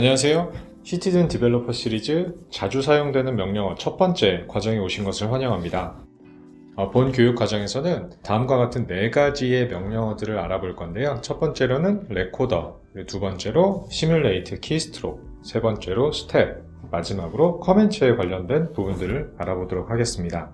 안녕하세요. 시티즌 디벨로퍼 시리즈 자주 사용되는 명령어 첫 번째 과정에 오신 것을 환영합니다. 본 교육 과정에서는 다음과 같은 4가지의 명령어들을 알아볼 건데요. 첫 번째로는 레코더, 두 번째로 시뮬레이트 키스트로크, 세 번째로 스텝, 마지막으로 커맨츠에 관련된 부분들을 알아보도록 하겠습니다.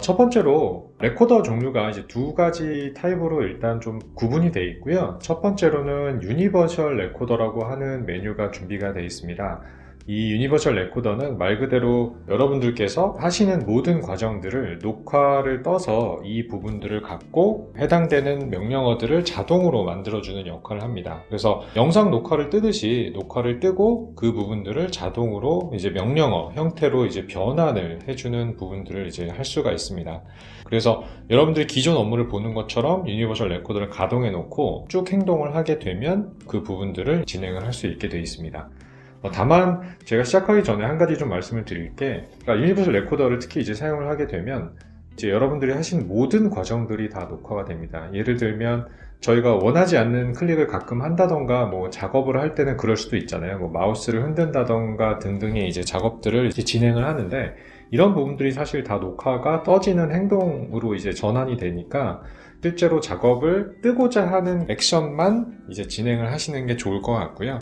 첫 번째로 레코더 종류가 이제 2가지 타입으로 일단 좀 구분이 되어 있고요. 첫 번째로는 유니버셜 레코더라고 하는 메뉴가 준비가 되어 있습니다. 이 유니버셜 레코더는 말 그대로 여러분들께서 하시는 모든 과정들을 녹화를 떠서 이 부분들을 갖고 해당되는 명령어들을 자동으로 만들어주는 역할을 합니다. 그래서 영상 녹화를 뜨듯이 녹화를 뜨고 그 부분들을 자동으로 이제 명령어 형태로 이제 변환을 해주는 부분들을 이제 할 수가 있습니다. 그래서 여러분들이 기존 업무를 보는 것처럼 유니버셜 레코더를 가동해 놓고 쭉 행동을 하게 되면 그 부분들을 진행을 할 수 있게 되어 있습니다. 다만 제가 시작하기 전에 한 가지 좀 말씀을 드릴 게, 그러니까 유니버셜 레코더를 특히 이제 사용을 하게 되면 이제 여러분들이 하신 모든 과정들이 다 녹화가 됩니다. 예를 들면 저희가 원하지 않는 클릭을 가끔 한다던가 뭐 작업을 할 때는 그럴 수도 있잖아요. 뭐 마우스를 흔든다던가 등등의 이제 작업들을 이제 진행을 하는데 이런 부분들이 사실 다 녹화가 떠지는 행동으로 이제 전환이 되니까 실제로 작업을 뜨고자 하는 액션만 이제 진행을 하시는 게 좋을 것 같고요.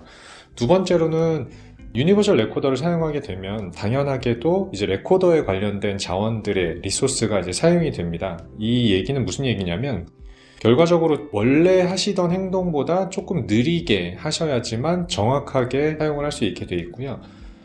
두 번째로는 유니버셜 레코더를 사용하게 되면 당연하게도 이제 레코더에 관련된 자원들의 리소스가 이제 사용이 됩니다. 이 얘기는 무슨 얘기냐면 결과적으로 원래 하시던 행동보다 조금 느리게 하셔야지만 정확하게 사용을 할 수 있게 되어 있고요.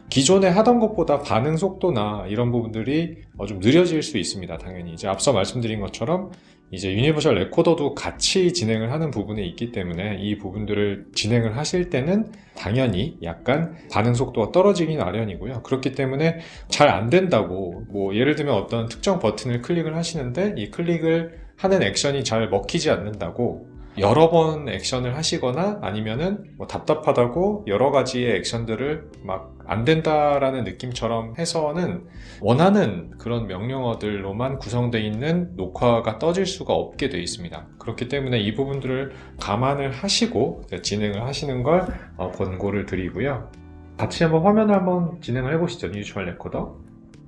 기존에 하던 것보다 반응 속도나 이런 부분들이 좀 느려질 수 있습니다. 당연히 이제 앞서 말씀드린 것처럼 이제 유니버셜 레코더도 같이 진행을 하는 부분에 있기 때문에 이 부분들을 진행을 하실 때는 당연히 약간 반응 속도가 떨어지긴 마련이고요. 그렇기 때문에 잘 안 된다고 뭐 예를 들면 어떤 특정 버튼을 클릭을 하시는데 이 클릭을 하는 액션이 잘 먹히지 않는다고 여러 번 액션을 하시거나 아니면은 뭐 답답하다고 여러 가지의 액션들을 막 안 된다라는 느낌처럼 해서는 원하는 그런 명령어들로만 구성되어 있는 녹화가 떠질 수가 없게 되어 있습니다. 그렇기 때문에 이 부분들을 감안을 하시고 진행을 하시는 걸 권고를 드리고요. 같이 화면을 한번 진행을 해보시죠. 유니버셜 레코더.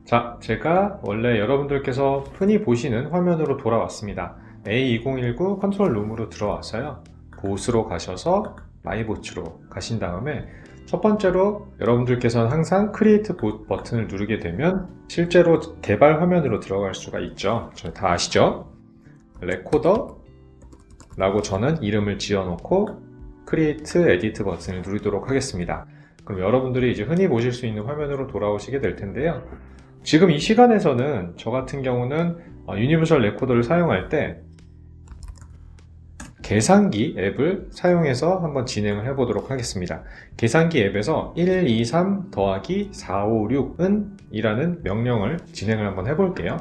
자, 제가 원래 여러분들께서 흔히 보시는 화면으로 돌아왔습니다. A2019 컨트롤 룸으로 들어와서요. 보스로 가셔서 마이보츠로 가신 다음에 첫 번째로 여러분들께서는 항상 크리에이트 봇 버튼을 누르게 되면 실제로 개발 화면으로 들어갈 수가 있죠. 다 아시죠? 레코더 라고 저는 이름을 지어놓고 크리에이트 에디트 버튼을 누르도록 하겠습니다. 그럼 여러분들이 이제 흔히 보실 수 있는 화면으로 돌아오시게 될 텐데요. 지금 이 시간에서는 저 같은 경우는 유니버셜 레코더를 사용할 때 계산기 앱을 사용해서 한번 진행을 해보도록 하겠습니다. 계산기 앱에서 1, 2, 3 더하기 4, 5, 6은 이라는 명령을 진행을 한번 해볼게요.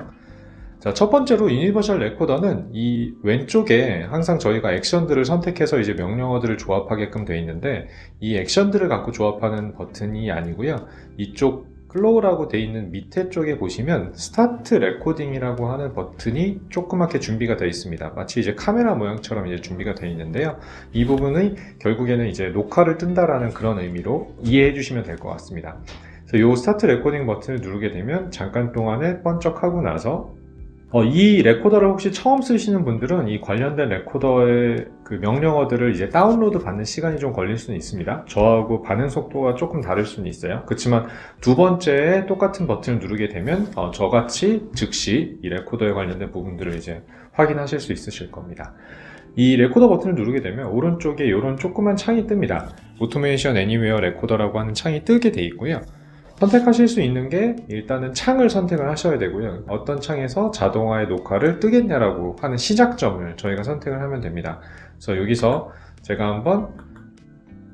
자, 첫 번째로 유니버셜 레코더는 이 왼쪽에 항상 저희가 액션들을 선택해서 이제 명령어들을 조합하게끔 되어 있는데 이 액션들을 갖고 조합하는 버튼이 아니고요. 이쪽 플로우라고 되어 있는 밑에 쪽에 보시면 스타트 레코딩이라고 하는 버튼이 조그맣게 준비가 되어 있습니다. 마치 이제 카메라 모양처럼 이제 준비가 되어 있는데요. 이 부분이 결국에는 이제 녹화를 뜬다라는 그런 의미로 이해해 주시면 될 것 같습니다. 그래서 이 스타트 레코딩 버튼을 누르게 되면 잠깐 동안에 번쩍하고 나서 이 레코더를 혹시 처음 쓰시는 분들은 이 관련된 레코더의 그 명령어들을 이제 다운로드 받는 시간이 좀 걸릴 수는 있습니다. 저하고 반응 속도가 조금 다를 수는 있어요. 그렇지만 두 번째에 똑같은 버튼을 누르게 되면 저같이 즉시 이 레코더에 관련된 부분들을 이제 확인하실 수 있으실 겁니다. 이 레코더 버튼을 누르게 되면 오른쪽에 이런 조그만 창이 뜹니다. 오토메이션 애니웨어 레코더라고 하는 창이 뜨게 돼 있고요. 선택하실 수 있는 게 일단은 창을 선택을 하셔야 되고요. 어떤 창에서 자동화의 녹화를 뜨겠냐라고 하는 시작점을 저희가 선택을 하면 됩니다. 그래서 여기서 제가 한번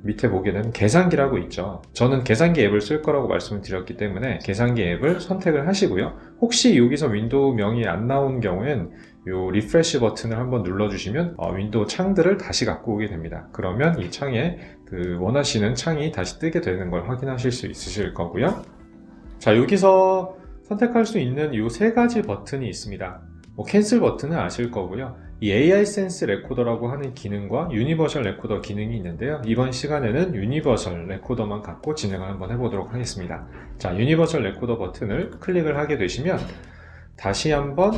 밑에 보게 되면 계산기라고 있죠. 저는 계산기 앱을 쓸 거라고 말씀을 드렸기 때문에 계산기 앱을 선택을 하시고요. 혹시 여기서 윈도우 명이 안 나온 경우엔 이 리프레시 버튼을 한번 눌러주시면 윈도우 창들을 다시 갖고 오게 됩니다. 그러면 이 창에 그 원하시는 창이 다시 뜨게 되는 걸 확인하실 수 있으실 거고요. 자, 여기서 선택할 수 있는 이 3가지 버튼이 있습니다. 캔슬 버튼은 아실 거고요. 이 AI 센스 레코더라고 하는 기능과 유니버셜 레코더 기능이 있는데요. 이번 시간에는 유니버셜 레코더만 갖고 진행을 한번 해보도록 하겠습니다. 자, 유니버셜 레코더 버튼을 클릭을 하게 되시면 다시 한번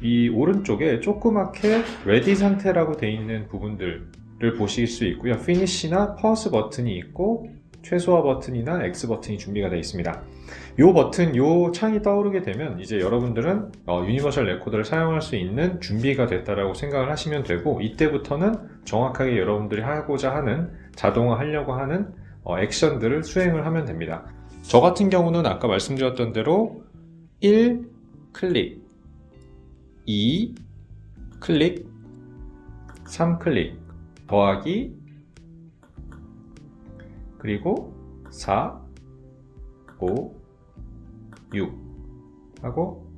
이 오른쪽에 조그맣게 레디 상태라고 되어 있는 부분들을 보실 수 있고요. 피니시나 퍼스 버튼이 있고 최소화 버튼이나 X 버튼이 준비가 되어 있습니다. 요 버튼, 요 창이 떠오르게 되면 이제 여러분들은 유니버셜 레코더를 사용할 수 있는 준비가 됐다라고 생각을 하시면 되고, 이때부터는 정확하게 여러분들이 하고자 하는, 자동화하려고 하는 액션들을 수행을 하면 됩니다. 저 같은 경우는 아까 말씀드렸던 대로 1 클릭, 2 클릭, 3 클릭, 더하기, 그리고 4, 5, 6 하고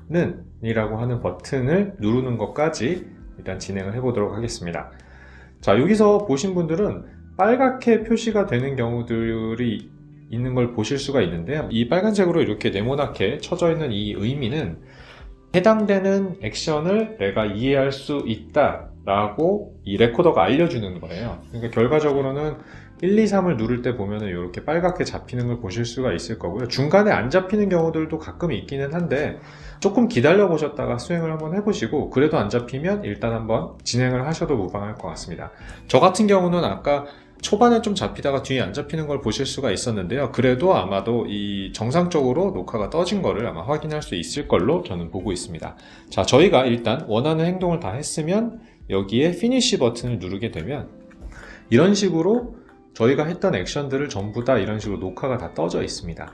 는 이라고 하는 버튼을 누르는 것까지 일단 진행을 해보도록 하겠습니다. 자, 여기서 보신 분들은 빨갛게 표시가 되는 경우들이 있는 걸 보실 수가 있는데요. 이 빨간색으로 이렇게 네모나게 쳐져 있는 이 의미는 해당되는 액션을 내가 이해할 수 있다 라고 이 레코더가 알려주는 거예요. 그러니까 결과적으로는 1, 2, 3을 누를 때 보면은 이렇게 빨갛게 잡히는 걸 보실 수가 있을 거고요. 중간에 안 잡히는 경우들도 가끔 있기는 한데 조금 기다려 보셨다가 수행을 한번 해보시고, 그래도 안 잡히면 일단 한번 진행을 하셔도 무방할 것 같습니다. 저 같은 경우는 아까 초반에 좀 잡히다가 뒤에 안 잡히는 걸 보실 수가 있었는데요. 그래도 아마도 이 정상적으로 녹화가 떠진 거를 아마 확인할 수 있을 걸로 저는 보고 있습니다. 자, 저희가 일단 원하는 행동을 다 했으면 여기에 피니시 버튼을 누르게 되면 이런 식으로 저희가 했던 액션들을 전부 다 이런 식으로 녹화가 다 떠져 있습니다.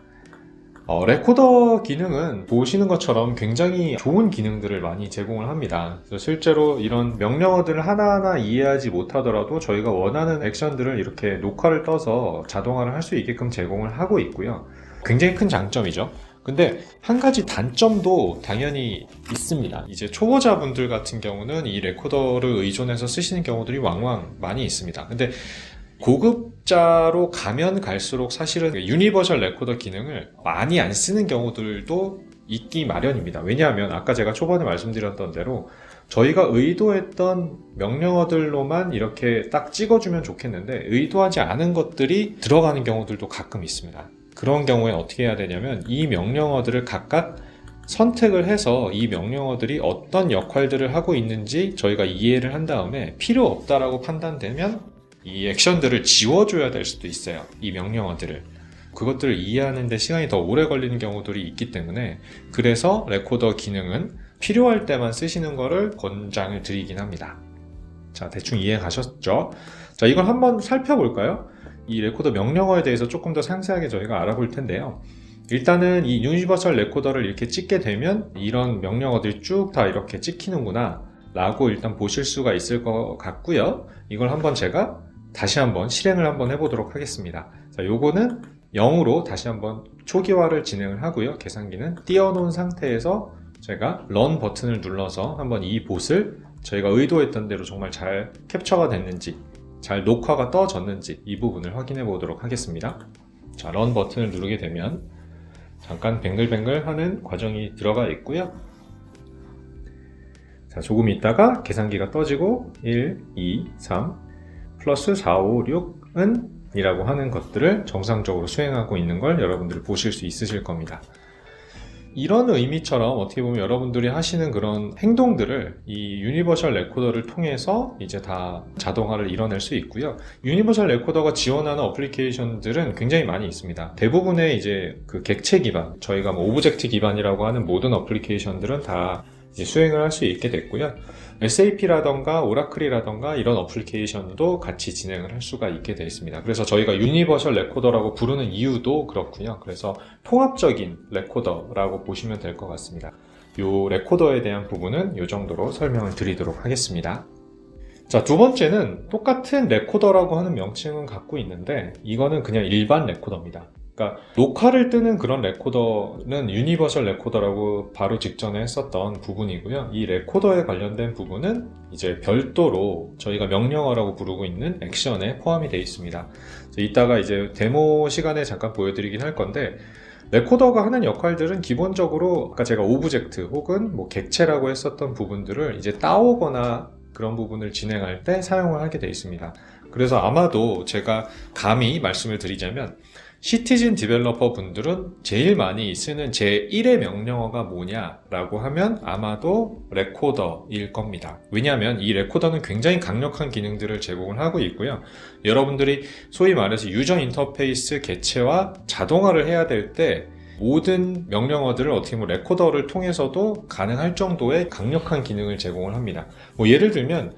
레코더 기능은 보시는 것처럼 굉장히 좋은 기능들을 많이 제공을 합니다. 그래서 실제로 이런 명령어들을 하나하나 이해하지 못하더라도 저희가 원하는 액션들을 이렇게 녹화를 떠서 자동화를 할 수 있게끔 제공을 하고 있고요. 굉장히 큰 장점이죠. 근데 한 가지 단점도 당연히 있습니다. 이제 초보자분들 같은 경우는 이 레코더를 의존해서 쓰시는 경우들이 왕왕 많이 있습니다. 근데 고급자로 가면 갈수록 사실은 유니버셜 레코더 기능을 많이 안 쓰는 경우들도 있기 마련입니다. 왜냐하면 아까 제가 초반에 말씀드렸던 대로 저희가 의도했던 명령어들로만 이렇게 딱 찍어주면 좋겠는데 의도하지 않은 것들이 들어가는 경우들도 가끔 있습니다. 그런 경우에 어떻게 해야 되냐면 이 명령어들을 각각 선택을 해서 이 명령어들이 어떤 역할들을 하고 있는지 저희가 이해를 한 다음에 필요 없다라고 판단되면 이 액션들을 지워줘야 될 수도 있어요. 이 명령어들을. 그것들을 이해하는 데 시간이 더 오래 걸리는 경우들이 있기 때문에, 그래서 레코더 기능은 필요할 때만 쓰시는 거를 권장을 드리긴 합니다. 자, 대충 이해 가셨죠? 자, 이걸 한번 살펴볼까요? 이 레코더 명령어에 대해서 조금 더 상세하게 저희가 알아볼 텐데요. 일단은 이 유니버설 레코더를 이렇게 찍게 되면 이런 명령어들이 쭉 다 이렇게 찍히는구나 라고 일단 보실 수가 있을 것 같고요. 이걸 한번 제가 다시 한번 실행을 한번 해보도록 하겠습니다. 자, 요거는 0으로 다시 한번 초기화를 진행을 하고요. 계산기는 띄워놓은 상태에서 제가 런 버튼을 눌러서 한번 이 봇을 저희가 의도했던 대로 정말 잘 캡처가 됐는지, 잘 녹화가 떠졌는지 이 부분을 확인해 보도록 하겠습니다. 자, 런 버튼을 누르게 되면 잠깐 뱅글뱅글 하는 과정이 들어가 있고요. 자, 조금 있다가 계산기가 떠지고 1, 2, 3 플러스 4, 5, 6은 이라고 하는 것들을 정상적으로 수행하고 있는 걸 여러분들이 보실 수 있으실 겁니다. 이런 의미처럼 어떻게 보면 여러분들이 하시는 그런 행동들을 이 유니버셜 레코더를 통해서 이제 다 자동화를 이뤄낼 수 있고요. 유니버셜 레코더가 지원하는 어플리케이션들은 굉장히 많이 있습니다. 대부분의 이제 그 객체 기반, 저희가 뭐 오브젝트 기반이라고 하는 모든 어플리케이션들은 다 이제 수행을 할 수 있게 됐고요. SAP라던가 오라클이라던가 이런 어플리케이션도 같이 진행을 할 수가 있게 되어 있습니다. 그래서 저희가 유니버셜 레코더라고 부르는 이유도 그렇고요. 그래서 통합적인 레코더라고 보시면 될 것 같습니다. 이 레코더에 대한 부분은 이 정도로 설명을 드리도록 하겠습니다. 자, 두 번째는 똑같은 레코더라고 하는 명칭은 갖고 있는데 이거는 그냥 일반 레코더입니다. 그러니까 녹화를 뜨는 그런 레코더는 유니버셜 레코더라고 바로 직전에 했었던 부분이고요. 이 레코더에 관련된 부분은 이제 별도로 저희가 명령어라고 부르고 있는 액션에 포함이 되어 있습니다. 이따가 이제 데모 시간에 잠깐 보여드리긴 할 건데, 레코더가 하는 역할들은 기본적으로 아까 제가 오브젝트 혹은 뭐 객체라고 했었던 부분들을 이제 따오거나 그런 부분을 진행할 때 사용을 하게 되어 있습니다. 그래서 아마도 제가 감히 말씀을 드리자면 시티즌 디벨로퍼 분들은 제일 많이 쓰는 제1의 명령어가 뭐냐라고 하면 아마도 레코더일 겁니다. 왜냐하면 이 레코더는 굉장히 강력한 기능들을 제공을 하고 있고요. 여러분들이 소위 말해서 유저 인터페이스 개체와 자동화를 해야 될 때 모든 명령어들을 어떻게 보면 레코더를 통해서도 가능할 정도의 강력한 기능을 제공을 합니다. 뭐 예를 들면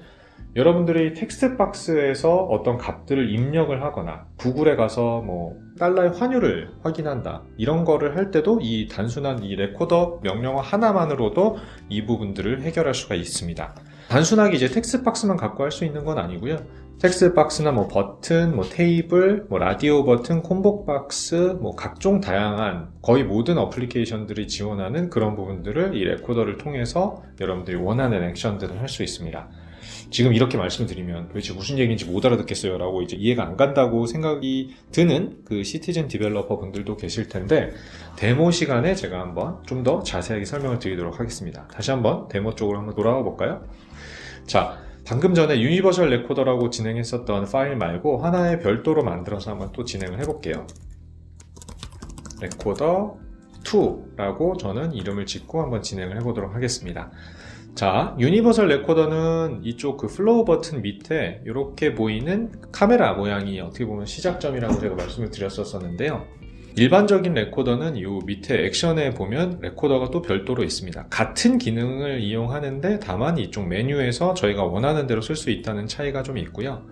여러분들이 텍스트 박스에서 어떤 값들을 입력을 하거나 구글에 가서 뭐 달러의 환율을 확인한다 이런 거를 할 때도 이 단순한 이 레코더 명령어 하나만으로도 이 부분들을 해결할 수가 있습니다. 단순하게 이제 텍스트 박스만 갖고 할 수 있는 건 아니고요. 텍스트 박스나 뭐 버튼, 뭐 테이블, 뭐 라디오 버튼, 콤보 박스, 뭐 각종 다양한 거의 모든 어플리케이션들이 지원하는 그런 부분들을 이 레코더를 통해서 여러분들이 원하는 액션들을 할 수 있습니다. 지금 이렇게 말씀드리면 도대체 무슨 얘기인지 못 알아듣겠어요 라고 이제 이해가 안 간다고 생각이 드는 그 시티즌 디벨로퍼 분들도 계실 텐데 데모 시간에 제가 한번 좀 더 자세하게 설명을 드리도록 하겠습니다. 다시 한번 데모 쪽으로 한번 돌아가 볼까요? 자, 방금 전에 유니버설 레코더라고 진행했었던 파일 말고 하나의 별도로 만들어서 한번 또 진행을 해볼게요. 레코더 2라고 저는 이름을 짓고 한번 진행을 해보도록 하겠습니다. 자, 유니버설 레코더는 이쪽 그 플로우 버튼 밑에 이렇게 보이는 카메라 모양이 어떻게 보면 시작점이라고 제가 말씀을 드렸었는데요. 일반적인 레코더는 이 밑에 액션에 보면 레코더가 또 별도로 있습니다. 같은 기능을 이용하는데 다만 이쪽 메뉴에서 저희가 원하는 대로 쓸 수 있다는 차이가 좀 있고요.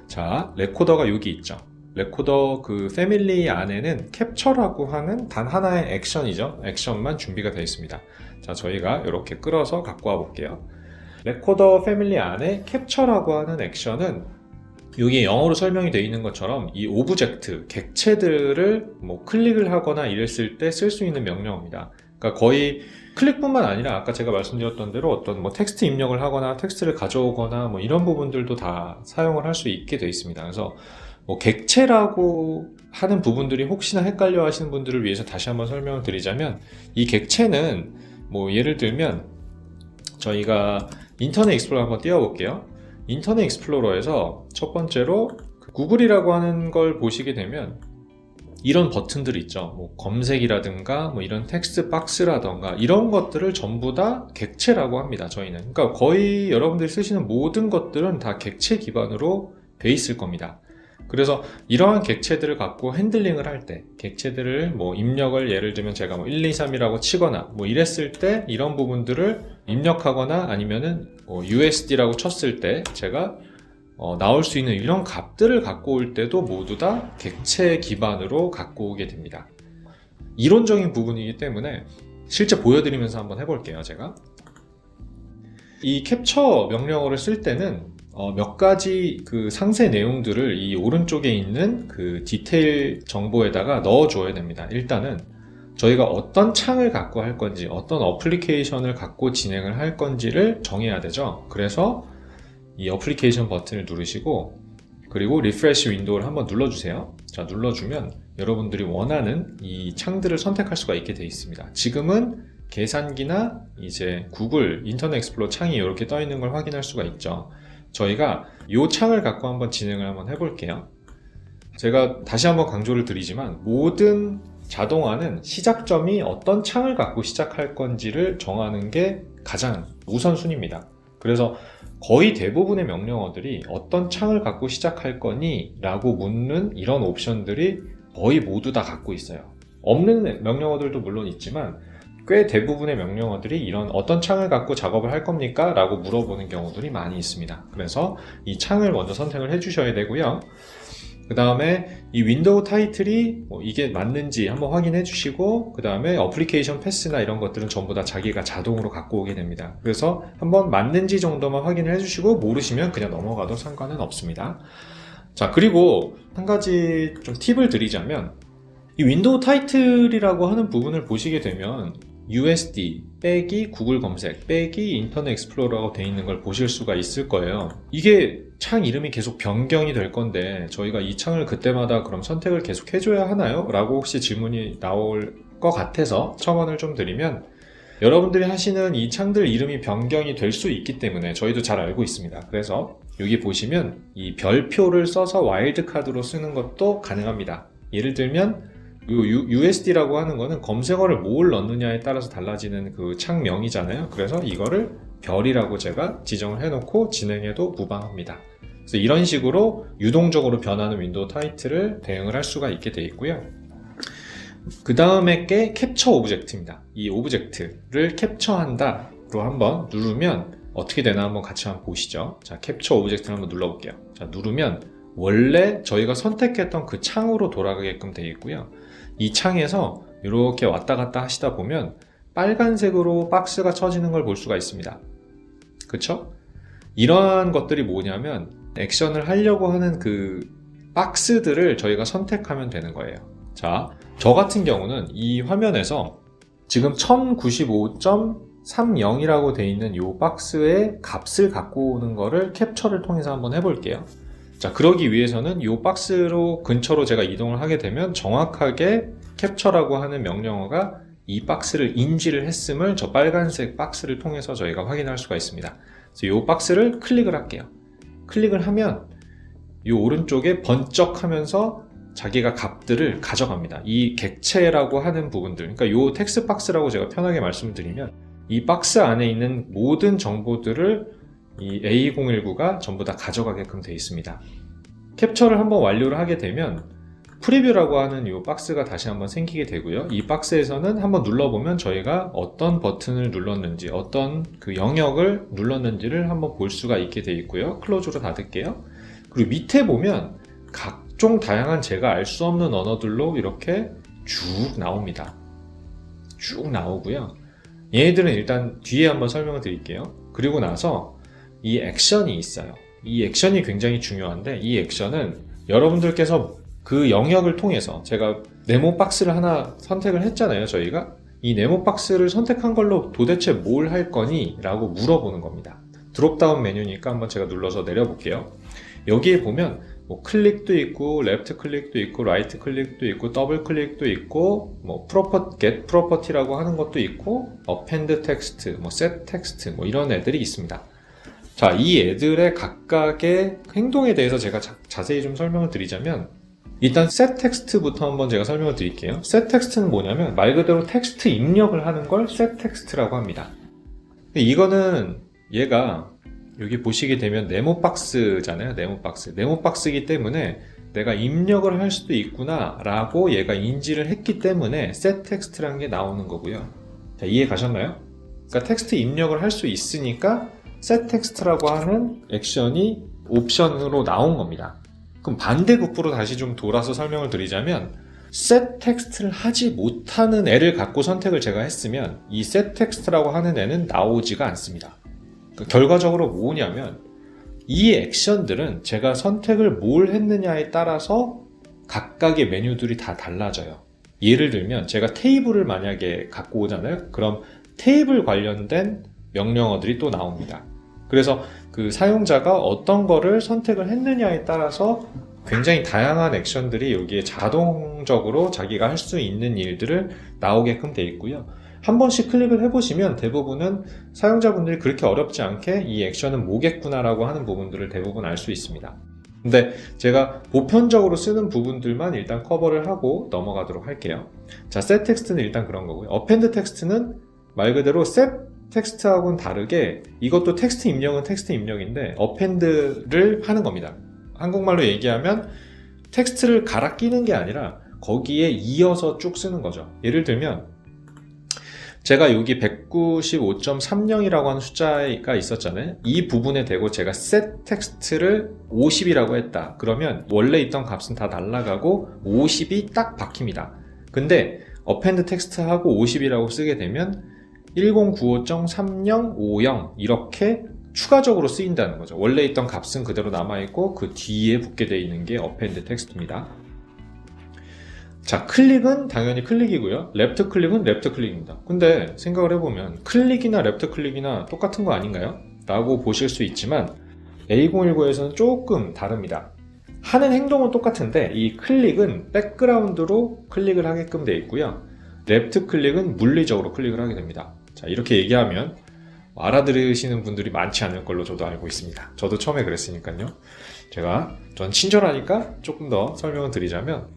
자, 레코더가 여기 있죠. 레코더 그 패밀리 안에는 캡처라고 하는 단 하나의 액션이죠. 액션만 준비가 되어 있습니다. 자, 저희가 이렇게 끌어서 갖고 와 볼게요. 레코더 패밀리 안에 캡처라고 하는 액션은 여기 영어로 설명이 되어 있는 것처럼 이 오브젝트, 객체들을 뭐 클릭을 하거나 이랬을 때 쓸 수 있는 명령어입니다. 그러니까 거의 클릭뿐만 아니라 아까 제가 말씀드렸던 대로 어떤 뭐 텍스트 입력을 하거나 텍스트를 가져오거나 뭐 이런 부분들도 다 사용을 할 수 있게 되어 있습니다. 그래서 뭐 객체라고 하는 부분들이 혹시나 헷갈려 하시는 분들을 위해서 다시 한번 설명을 드리자면 이 객체는 뭐 예를 들면 저희가 인터넷 익스플로러 한번 띄워볼게요. 인터넷 익스플로러에서 첫 번째로 구글이라고 하는 걸 보시게 되면 이런 버튼들 있죠. 뭐 검색이라든가 뭐 이런 텍스트 박스라든가 이런 것들을 전부 다 객체라고 합니다. 저희는. 그러니까 거의 여러분들이 쓰시는 모든 것들은 다 객체 기반으로 돼 있을 겁니다. 그래서 이러한 객체들을 갖고 핸들링을 할 때 객체들을 뭐 입력을 예를 들면 제가 뭐 1, 2, 3이라고 치거나 뭐 이랬을 때 이런 부분들을 입력하거나 아니면은 뭐 USD라고 쳤을 때 제가 나올 수 있는 이런 값들을 갖고 올 때도 모두 다 객체 기반으로 갖고 오게 됩니다. 이론적인 부분이기 때문에 실제 보여드리면서 한번 해볼게요. 제가 이 캡처 명령어를 쓸 때는 몇 가지 그 상세 내용들을 이 오른쪽에 있는 그 디테일 정보에다가 넣어줘야 됩니다. 일단은 저희가 어떤 창을 갖고 할 건지, 어떤 어플리케이션을 갖고 진행을 할 건지를 정해야 되죠. 그래서 이 어플리케이션 버튼을 누르시고 그리고 리프레시 윈도우를 한번 눌러주세요. 자, 눌러주면 여러분들이 원하는 이 창들을 선택할 수가 있게 되어 있습니다. 지금은 계산기나 이제 구글 인터넷 익스플로러 창이 이렇게 떠 있는 걸 확인할 수가 있죠. 저희가 이 창을 갖고 한번 진행을 한번 해볼게요. 제가 다시 한번 강조를 드리지만 모든 자동화는 시작점이 어떤 창을 갖고 시작할 건지를 정하는 게 가장 우선순위입니다. 그래서 거의 대부분의 명령어들이 어떤 창을 갖고 시작할 거니? 라고 묻는 이런 옵션들이 거의 모두 다 갖고 있어요. 없는 명령어들도 물론 있지만 꽤 대부분의 명령어들이 이런 어떤 창을 갖고 작업을 할 겁니까? 라고 물어보는 경우들이 많이 있습니다. 그래서 이 창을 먼저 선택을 해 주셔야 되고요. 그 다음에 이 윈도우 타이틀이 이게 맞는지 한번 확인해 주시고 그 다음에 어플리케이션 패스나 이런 것들은 전부 다 자기가 자동으로 갖고 오게 됩니다. 그래서 한번 맞는지 정도만 확인을 해 주시고 모르시면 그냥 넘어가도 상관은 없습니다. 자, 그리고 한 가지 좀 팁을 드리자면 이 윈도우 타이틀이라고 하는 부분을 보시게 되면 USD 빼기 구글 검색 빼기 인터넷 익스플로러라고 되어 있는 걸 보실 수가 있을 거예요. 이게 창 이름이 계속 변경이 될 건데 저희가 이 창을 그때마다 그럼 선택을 계속 해줘야 하나요? 라고 혹시 질문이 나올 것 같아서 첨언을 좀 드리면, 여러분들이 하시는 이 창들 이름이 변경이 될 수 있기 때문에 저희도 잘 알고 있습니다. 그래서 여기 보시면 이 별표를 써서 와일드카드로 쓰는 것도 가능합니다. 예를 들면 USD라고 하는 거는 검색어를 뭘 넣느냐에 따라서 달라지는 그 창명이잖아요. 그래서 이거를 별이라고 제가 지정을 해놓고 진행해도 무방합니다. 그래서 이런 식으로 유동적으로 변하는 윈도우 타이틀을 대응을 할 수가 있게 되어 있고요. 그 다음에 게 캡처 오브젝트입니다. 이 오브젝트를 캡처한다로 한번 누르면 어떻게 되나 한번 같이 한번 보시죠. 자, 캡처 오브젝트를 한번 눌러볼게요. 자, 누르면 원래 저희가 선택했던 그 창으로 돌아가게끔 되어 있고요. 이 창에서 이렇게 왔다 갔다 하시다 보면 빨간색으로 박스가 쳐지는 걸 볼 수가 있습니다. 그쵸? 이러한 것들이 뭐냐면 액션을 하려고 하는 그 박스들을 저희가 선택하면 되는 거예요. 자, 저 같은 경우는 이 화면에서 지금 1095.30이라고 되어 있는 이 박스의 값을 갖고 오는 거를 캡처를 통해서 한번 해볼게요. 자, 그러기 위해서는 이 박스로 근처로 제가 이동을 하게 되면 정확하게 캡처라고 하는 명령어가 이 박스를 인지를 했음을 저 빨간색 박스를 통해서 저희가 확인할 수가 있습니다. 그래서 이 박스를 클릭을 할게요. 클릭을 하면 이 오른쪽에 번쩍하면서 자기가 값들을 가져갑니다. 이 객체라고 하는 부분들, 그러니까 이 텍스트 박스라고 제가 편하게 말씀을 드리면 이 박스 안에 있는 모든 정보들을 이 A019가 전부 다 가져가게끔 되어 있습니다. 캡처를 한번 완료를 하게 되면 프리뷰라고 하는 이 박스가 다시 한번 생기게 되고요. 이 박스에서는 한번 눌러보면 저희가 어떤 버튼을 눌렀는지, 어떤 그 영역을 눌렀는지를 한번 볼 수가 있게 되어 있고요. 클로즈로 닫을게요. 그리고 밑에 보면 각종 다양한 제가 알 수 없는 언어들로 이렇게 쭉 나옵니다. 쭉 나오고요. 얘네들은 일단 뒤에 한번 설명을 드릴게요. 그리고 나서 이 액션이 있어요. 이 액션이 굉장히 중요한데, 이 액션은 여러분들께서 그 영역을 통해서 제가 네모 박스를 하나 선택을 했잖아요. 저희가 이 네모 박스를 선택한 걸로 도대체 뭘 할 거니? 라고 물어보는 겁니다. 드롭다운 메뉴니까 한번 제가 눌러서 내려볼게요. 여기에 보면 뭐 클릭도 있고, 레프트 클릭도 있고, 라이트 클릭도 있고, 더블 클릭도 있고, 뭐 get 프로퍼티라고 하는 것도 있고, append 텍스트, 뭐 set 텍스트, 뭐 이런 애들이 있습니다. 자, 이 애들의 각각의 행동에 대해서 제가 자세히 좀 설명을 드리자면, 일단 set 텍스트부터 한번 제가 설명을 드릴게요. set 텍스트는 뭐냐면 말 그대로 텍스트 입력을 하는 걸 set 텍스트라고 합니다. 이거는 얘가 여기 보시게 되면 네모 박스잖아요. 네모 박스. 네모 박스이기 때문에 내가 입력을 할 수도 있구나 라고 얘가 인지를 했기 때문에 set 텍스트라는 게 나오는 거고요. 자, 이해 가셨나요? 그러니까 텍스트 입력을 할 수 있으니까 set 텍스트라고 하는 액션이 옵션으로 나온 겁니다. 그럼 반대급부로 다시 좀 돌아서 설명을 드리자면 set 텍스트를 하지 못하는 애를 갖고 선택을 제가 했으면 이 set 텍스트라고 하는 애는 나오지가 않습니다. 그러니까 결과적으로 뭐냐면 이 액션들은 제가 선택을 뭘 했느냐에 따라서 각각의 메뉴들이 다 달라져요. 예를 들면 제가 테이블을 만약에 갖고 오잖아요. 그럼 테이블 관련된 명령어들이 또 나옵니다. 그래서 그 사용자가 어떤 거를 선택을 했느냐에 따라서 굉장히 다양한 액션들이 여기에 자동적으로 자기가 할 수 있는 일들을 나오게끔 되어 있고요. 한 번씩 클릭을 해보시면 대부분은 사용자분들이 그렇게 어렵지 않게 이 액션은 뭐겠구나 라고 하는 부분들을 대부분 알 수 있습니다. 근데 제가 보편적으로 쓰는 부분들만 일단 커버를 하고 넘어가도록 할게요. 자, set 텍스트는 일단 그런 거고요. append 텍스트는 말 그대로 set 텍스트하고는 다르게 이것도 텍스트 입력은 텍스트 입력인데 append를 하는 겁니다. 한국말로 얘기하면 텍스트를 갈아 끼는 게 아니라 거기에 이어서 쭉 쓰는 거죠. 예를 들면 제가 여기 195.30이라고 하는 숫자가 있었잖아요. 이 부분에 대고 제가 set 텍스트를 50이라고 했다. 그러면 원래 있던 값은 다 날아가고 50이 딱 박힙니다. 근데 append 텍스트하고 50이라고 쓰게 되면 1095.3050 이렇게 추가적으로 쓰인다는 거죠. 원래 있던 값은 그대로 남아있고 그 뒤에 붙게 되어 있는 게 append 텍스트입니다. 자, 클릭은 당연히 클릭이고요. 레프트 클릭은 레프트 클릭입니다. 근데 생각을 해보면 클릭이나 레프트 클릭이나 똑같은 거 아닌가요? 라고 보실 수 있지만 A019에서는 조금 다릅니다. 하는 행동은 똑같은데 이 클릭은 백그라운드로 클릭을 하게끔 되어 있고요. 레프트 클릭은 물리적으로 클릭을 하게 됩니다. 자, 이렇게 얘기하면 알아들으시는 분들이 많지 않을 걸로 저도 알고 있습니다. 저도 처음에 그랬으니까요. 전 친절하니까 조금 더 설명을 드리자면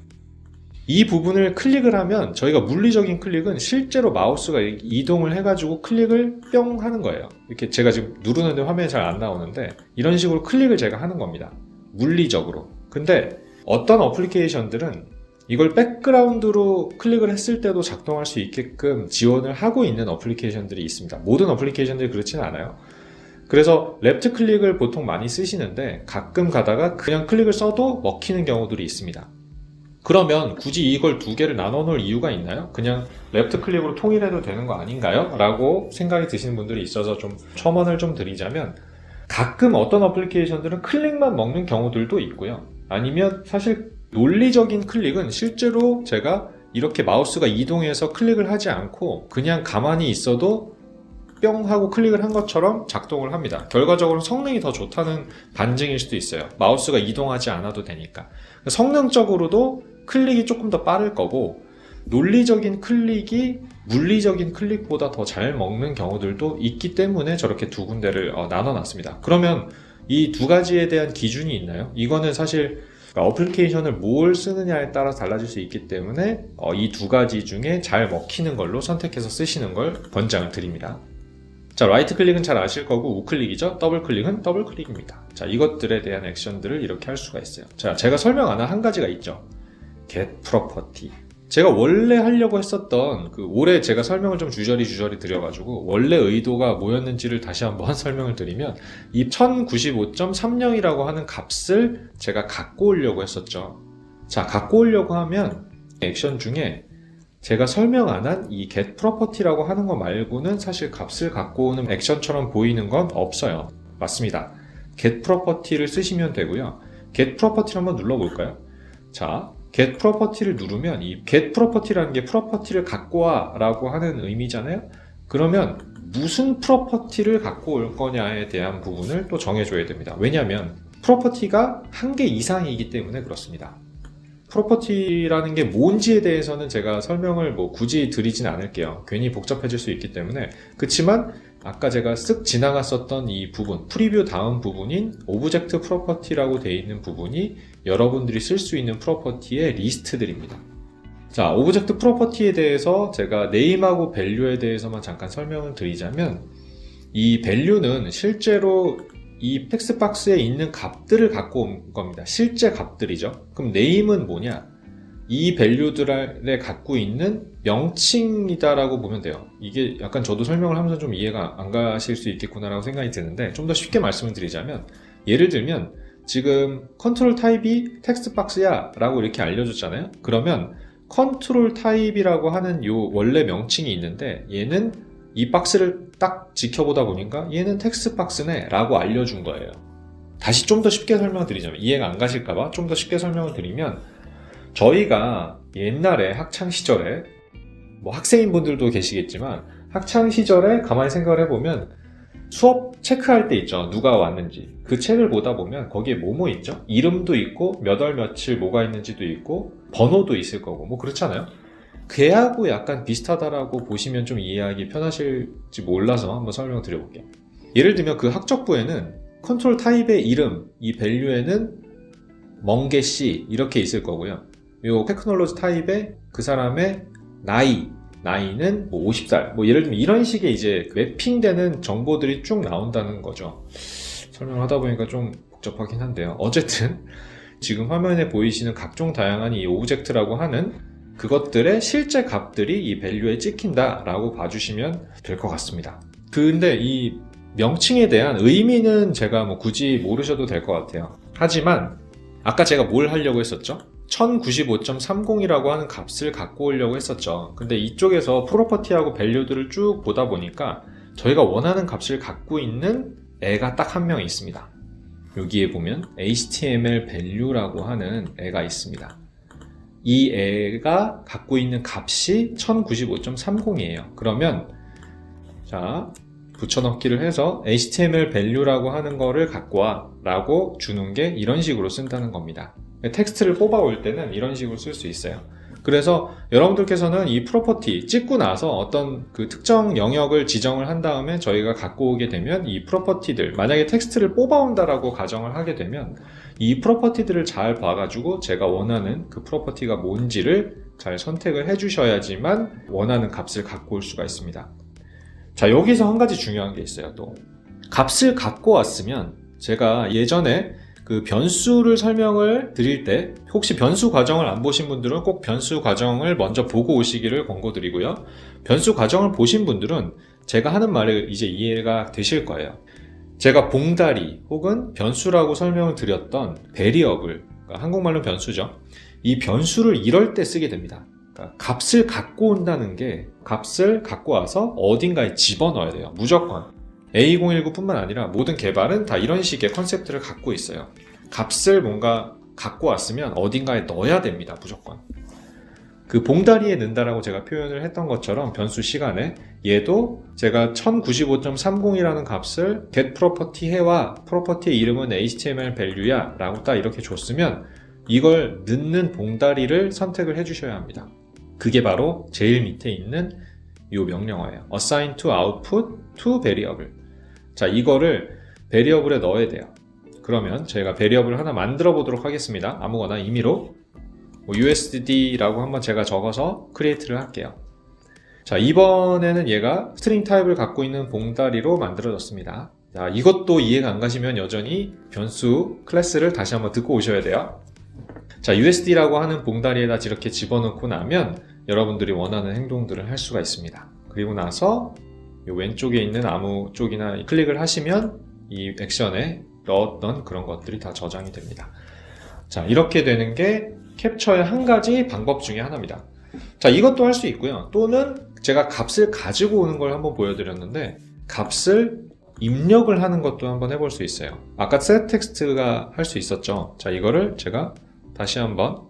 이 부분을 클릭을 하면 저희가 물리적인 클릭은 실제로 마우스가 이동을 해가지고 클릭을 뿅 하는 거예요. 이렇게 제가 지금 누르는데 화면이 잘 안 나오는데 이런 식으로 클릭을 제가 하는 겁니다. 물리적으로. 근데 어떤 어플리케이션들은 이걸 백그라운드로 클릭을 했을 때도 작동할 수 있게끔 지원을 하고 있는 어플리케이션들이 있습니다. 모든 어플리케이션들이 그렇지는 않아요. 그래서 레프트 클릭을 보통 많이 쓰시는데 가끔 가다가 그냥 클릭을 써도 먹히는 경우들이 있습니다. 그러면 굳이 이걸 두 개를 나눠 놓을 이유가 있나요? 그냥 레프트 클릭으로 통일해도 되는 거 아닌가요? 라고 생각이 드시는 분들이 있어서 좀 첨언을 좀 드리자면 가끔 어떤 어플리케이션들은 클릭만 먹는 경우들도 있고요. 아니면 사실 논리적인 클릭은 실제로 제가 이렇게 마우스가 이동해서 클릭을 하지 않고 그냥 가만히 있어도 뿅 하고 클릭을 한 것처럼 작동을 합니다. 결과적으로 성능이 더 좋다는 반증일 수도 있어요. 마우스가 이동하지 않아도 되니까. 성능적으로도 클릭이 조금 더 빠를 거고 논리적인 클릭이 물리적인 클릭보다 더 잘 먹는 경우들도 있기 때문에 저렇게 두 군데를 나눠놨습니다. 그러면 이 두 가지에 대한 기준이 있나요? 이거는 사실 어플리케이션을 뭘 쓰느냐에 따라 달라질 수 있기 때문에 이 두 가지 중에 잘 먹히는 걸로 선택해서 쓰시는 걸 권장을 드립니다. 자, 라이트 클릭은 잘 아실 거고 우클릭이죠. 더블 클릭은 더블 클릭입니다. 자, 이것들에 대한 액션들을 이렇게 할 수가 있어요. 자, 제가 설명 안 한 한 가지가 있죠. get property. 제가 원래 하려고 했었던 올해 제가 설명을 좀 주저리 드려가지고 원래 의도가 뭐였는지를 다시 한번 설명을 드리면 이 1095.30이라고 하는 값을 제가 갖고 오려고 했었죠. 자, 갖고 오려고 하면 액션 중에 제가 설명 안 한 이 get property라고 하는 거 말고는 사실 값을 갖고 오는 액션처럼 보이는 건 없어요. 맞습니다. get property를 쓰시면 되고요. get property를 한번 눌러볼까요? 자, get property를 누르면 이 get property라는 게 property를 갖고 와 라고 하는 의미잖아요. 그러면 무슨 property를 갖고 올 거냐에 대한 부분을 또 정해줘야 됩니다. 왜냐하면 property가 한 개 이상이기 때문에 그렇습니다. 프로퍼티라는 게 뭔지에 대해서는 제가 설명을 굳이 드리진 않을게요. 괜히 복잡해질 수 있기 때문에. 그치만 아까 제가 쓱 지나갔었던 이 부분, 프리뷰 다음 부분인 오브젝트 프로퍼티라고 되어 있는 부분이 여러분들이 쓸 수 있는 프로퍼티의 리스트들입니다. 자, 오브젝트 프로퍼티에 대해서 제가 네임하고 밸류에 대해서만 잠깐 설명을 드리자면 이 밸류는 실제로 이 텍스트박스에 있는 값들을 갖고 온 겁니다. 실제 값들이죠. 그럼 name은 뭐냐? 이 밸류들에 갖고 있는 명칭이다라고 보면 돼요. 이게 약간 저도 설명을 하면서 좀 이해가 안 가실 수 있겠구나라고 생각이 드는데 좀 더 쉽게 말씀을 드리자면 예를 들면 지금 컨트롤 타입이 텍스트박스야 라고 이렇게 알려줬잖아요. 그러면 컨트롤 타입이라고 하는 요 원래 명칭이 있는데 얘는 이 박스를 딱 지켜보다 보니까 얘는 텍스트 박스네 라고 알려준 거예요. 다시 좀 더 쉽게 설명드리자면 이해가 안 가실까봐 좀 더 쉽게 설명을 드리면 저희가 옛날에 학창시절에 학생인분들도 계시겠지만 학창시절에 가만히 생각을 해보면 수업 체크할 때 있죠. 누가 왔는지 그 책을 보다 보면 거기에 뭐뭐 있죠? 이름도 있고 몇 월 며칠 뭐가 있는지도 있고 번호도 있을 거고 그렇잖아요. 걔하고 약간 비슷하다라고 보시면 좀 이해하기 편하실지 몰라서 한번 설명을 드려볼게요. 예를 들면 그 학적부에는 컨트롤 타입의 이름, 이 밸류에는 멍게씨 이렇게 있을 거고요. 요 테크놀로지 타입의 그 사람의 나이는 50살 예를 들면 이런 식의 이제 매핑되는 정보들이 쭉 나온다는 거죠. 설명을 하다 보니까 좀 복잡하긴 한데요. 어쨌든 지금 화면에 보이시는 각종 다양한 이 오브젝트라고 하는 그것들의 실제 값들이 이 밸류에 찍힌다 라고 봐주시면 될 것 같습니다. 근데 이 명칭에 대한 의미는 제가 굳이 모르셔도 될 것 같아요. 하지만 아까 제가 뭘 하려고 했었죠? 1095.30이라고 하는 값을 갖고 오려고 했었죠. 근데 이쪽에서 프로퍼티하고 밸류들을 쭉 보다 보니까 저희가 원하는 값을 갖고 있는 애가 딱 한 명 있습니다. 여기에 보면 HTML value라고 하는 애가 있습니다. 이 애가 갖고 있는 값이 1095.30이에요. 그러면 자 붙여넣기를 해서 HTML value라고 하는 거를 갖고 와 라고 주는 게 이런 식으로 쓴다는 겁니다. 텍스트를 뽑아올 때는 이런 식으로 쓸 수 있어요. 그래서 여러분들께서는 이 프로퍼티 찍고 나서 어떤 그 특정 영역을 지정을 한 다음에 저희가 갖고 오게 되면 이 프로퍼티들, 만약에 텍스트를 뽑아온다라고 가정을 하게 되면 이 프로퍼티들을 잘 봐가지고 제가 원하는 그 프로퍼티가 뭔지를 잘 선택을 해주셔야지만 원하는 값을 갖고 올 수가 있습니다. 자, 여기서 한 가지 중요한 게 있어요. 또 값을 갖고 왔으면 제가 예전에 그 변수를 설명을 드릴 때 혹시 변수 과정을 안 보신 분들은 꼭 변수 과정을 먼저 보고 오시기를 권고드리고요. 변수 과정을 보신 분들은 제가 하는 말이 이제 이해가 되실 거예요. 제가 봉다리 혹은 변수라고 설명을 드렸던 variable, 그러니까 한국말로 변수죠. 이 변수를 이럴 때 쓰게 됩니다. 그러니까 값을 갖고 온다는 게 값을 갖고 와서 어딘가에 집어넣어야 돼요. 무조건. A2019뿐만 아니라 모든 개발은 다 이런 식의 컨셉트를 갖고 있어요. 값을 뭔가 갖고 왔으면 어딘가에 넣어야 됩니다. 무조건. 그 봉다리에 넣는다라고 제가 표현을 했던 것처럼 변수 시간에 얘도 제가 1095.30이라는 값을 get property 해와 프로퍼티의 이름은 HTML value야 라고 딱 이렇게 줬으면 이걸 넣는 봉다리를 선택을 해주셔야 합니다. 그게 바로 제일 밑에 있는 이 명령어예요. assign to output to variable. 자, 이거를 variable에 넣어야 돼요. 그러면 제가 variable 하나 만들어 보도록 하겠습니다. 아무거나 임의로 USD라고 한번 제가 적어서 create를 할게요. 자, 이번에는 얘가 스트링 타입을 갖고 있는 봉다리로 만들어졌습니다. 자, 이것도 이해가 안 가시면 여전히 변수 클래스를 다시 한번 듣고 오셔야 돼요. 자, USD라고 하는 봉다리에다 이렇게 집어넣고 나면 여러분들이 원하는 행동들을 할 수가 있습니다. 그리고 나서 이 왼쪽에 있는 아무 쪽이나 클릭을 하시면 이 액션에 넣었던 그런 것들이 다 저장이 됩니다. 자, 이렇게 되는 게 캡처의 한 가지 방법 중에 하나입니다. 자, 이것도 할 수 있고요. 또는 제가 값을 가지고 오는 걸 한번 보여드렸는데 값을 입력을 하는 것도 한번 해볼 수 있어요. 아까 set text가 할 수 있었죠. 자, 이거를 제가 다시 한번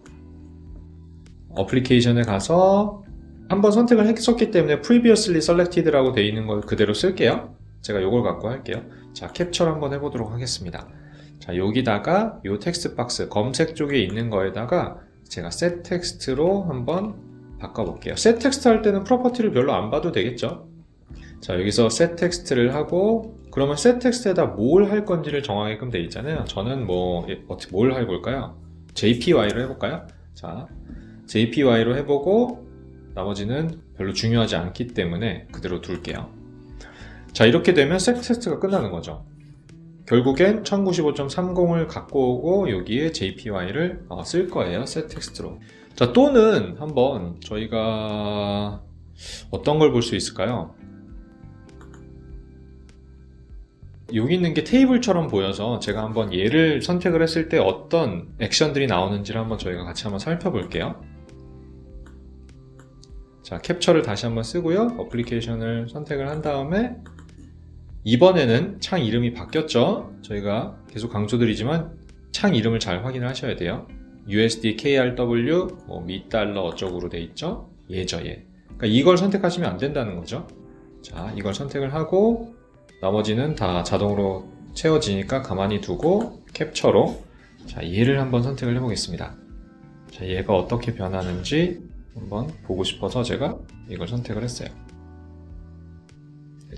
어플리케이션에 가서 한번 선택을 했었기 때문에 previously selected라고 되어 있는 걸 그대로 쓸게요. 제가 이걸 갖고 할게요. 자, 캡처를 한번 해보도록 하겠습니다. 자, 여기다가 이 텍스트 박스 검색 쪽에 있는 거에다가 제가 set text로 한번 바꿔볼게요. set text 할 때는 프로퍼티를 별로 안 봐도 되겠죠. 자, 여기서 set text를 하고 그러면 set text에다 뭘 할 건지를 정하게끔 되어 있잖아요. 저는 어떻게 뭘 해볼까요? JPY로 해볼까요? 자, JPY로 해보고 나머지는 별로 중요하지 않기 때문에 그대로 둘게요. 자, 이렇게 되면 set text가 끝나는 거죠. 결국엔 1095.30을 갖고 오고 여기에 JPY를 쓸 거예요. set text로. 자, 또는 한번 저희가 어떤 걸 볼 수 있을까요? 여기 있는 게 테이블처럼 보여서 제가 한번 얘를 선택을 했을 때 어떤 액션들이 나오는지를 한번 저희가 같이 한번 살펴볼게요. 자, 캡처를 다시 한번 쓰고요. 어플리케이션을 선택을 한 다음에 이번에는 창 이름이 바뀌었죠. 저희가 계속 강조드리지만 창 이름을 잘 확인을 하셔야 돼요. USD KRW $, 어쩌고로 돼 있죠. 얘죠, 얘. 그러니까 이걸 선택하시면 안 된다는 거죠. 자, 이걸 선택을 하고 나머지는 다 자동으로 채워지니까 가만히 두고 캡처로 자, 얘를 한번 선택을 해보겠습니다. 자, 얘가 어떻게 변하는지 한번 보고 싶어서 제가 이걸 선택을 했어요.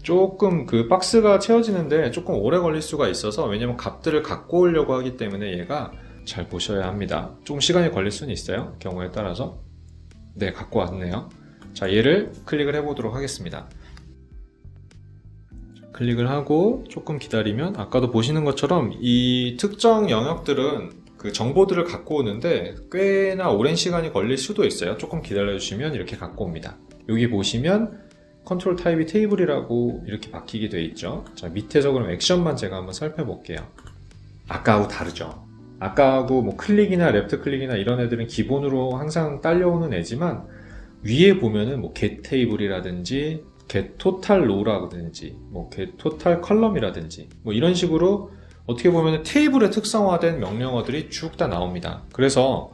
조금 그 박스가 채워지는데 조금 오래 걸릴 수가 있어서 왜냐면 값들을 갖고 오려고 하기 때문에 얘가 잘 보셔야 합니다. 조금 시간이 걸릴 수는 있어요. 경우에 따라서. 네, 갖고 왔네요. 자, 얘를 클릭을 해보도록 하겠습니다. 클릭을 하고 조금 기다리면 아까도 보시는 것처럼 이 특정 영역들은 그 정보들을 갖고 오는데 꽤나 오랜 시간이 걸릴 수도 있어요. 조금 기다려주시면 이렇게 갖고 옵니다. 여기 보시면 컨트롤 타입이 테이블이라고 이렇게 바뀌게 되어 있죠. 자, 밑에서 그럼 액션만 제가 한번 살펴볼게요. 아까하고 다르죠. 아까하고 클릭이나 레프트 클릭이나 이런 애들은 기본으로 항상 딸려오는 애지만 위에 보면은 get 테이블이라든지 get total row라든지 get total column이라든지 이런 식으로 어떻게 보면 테이블에 특성화된 명령어들이 쭉 다 나옵니다. 그래서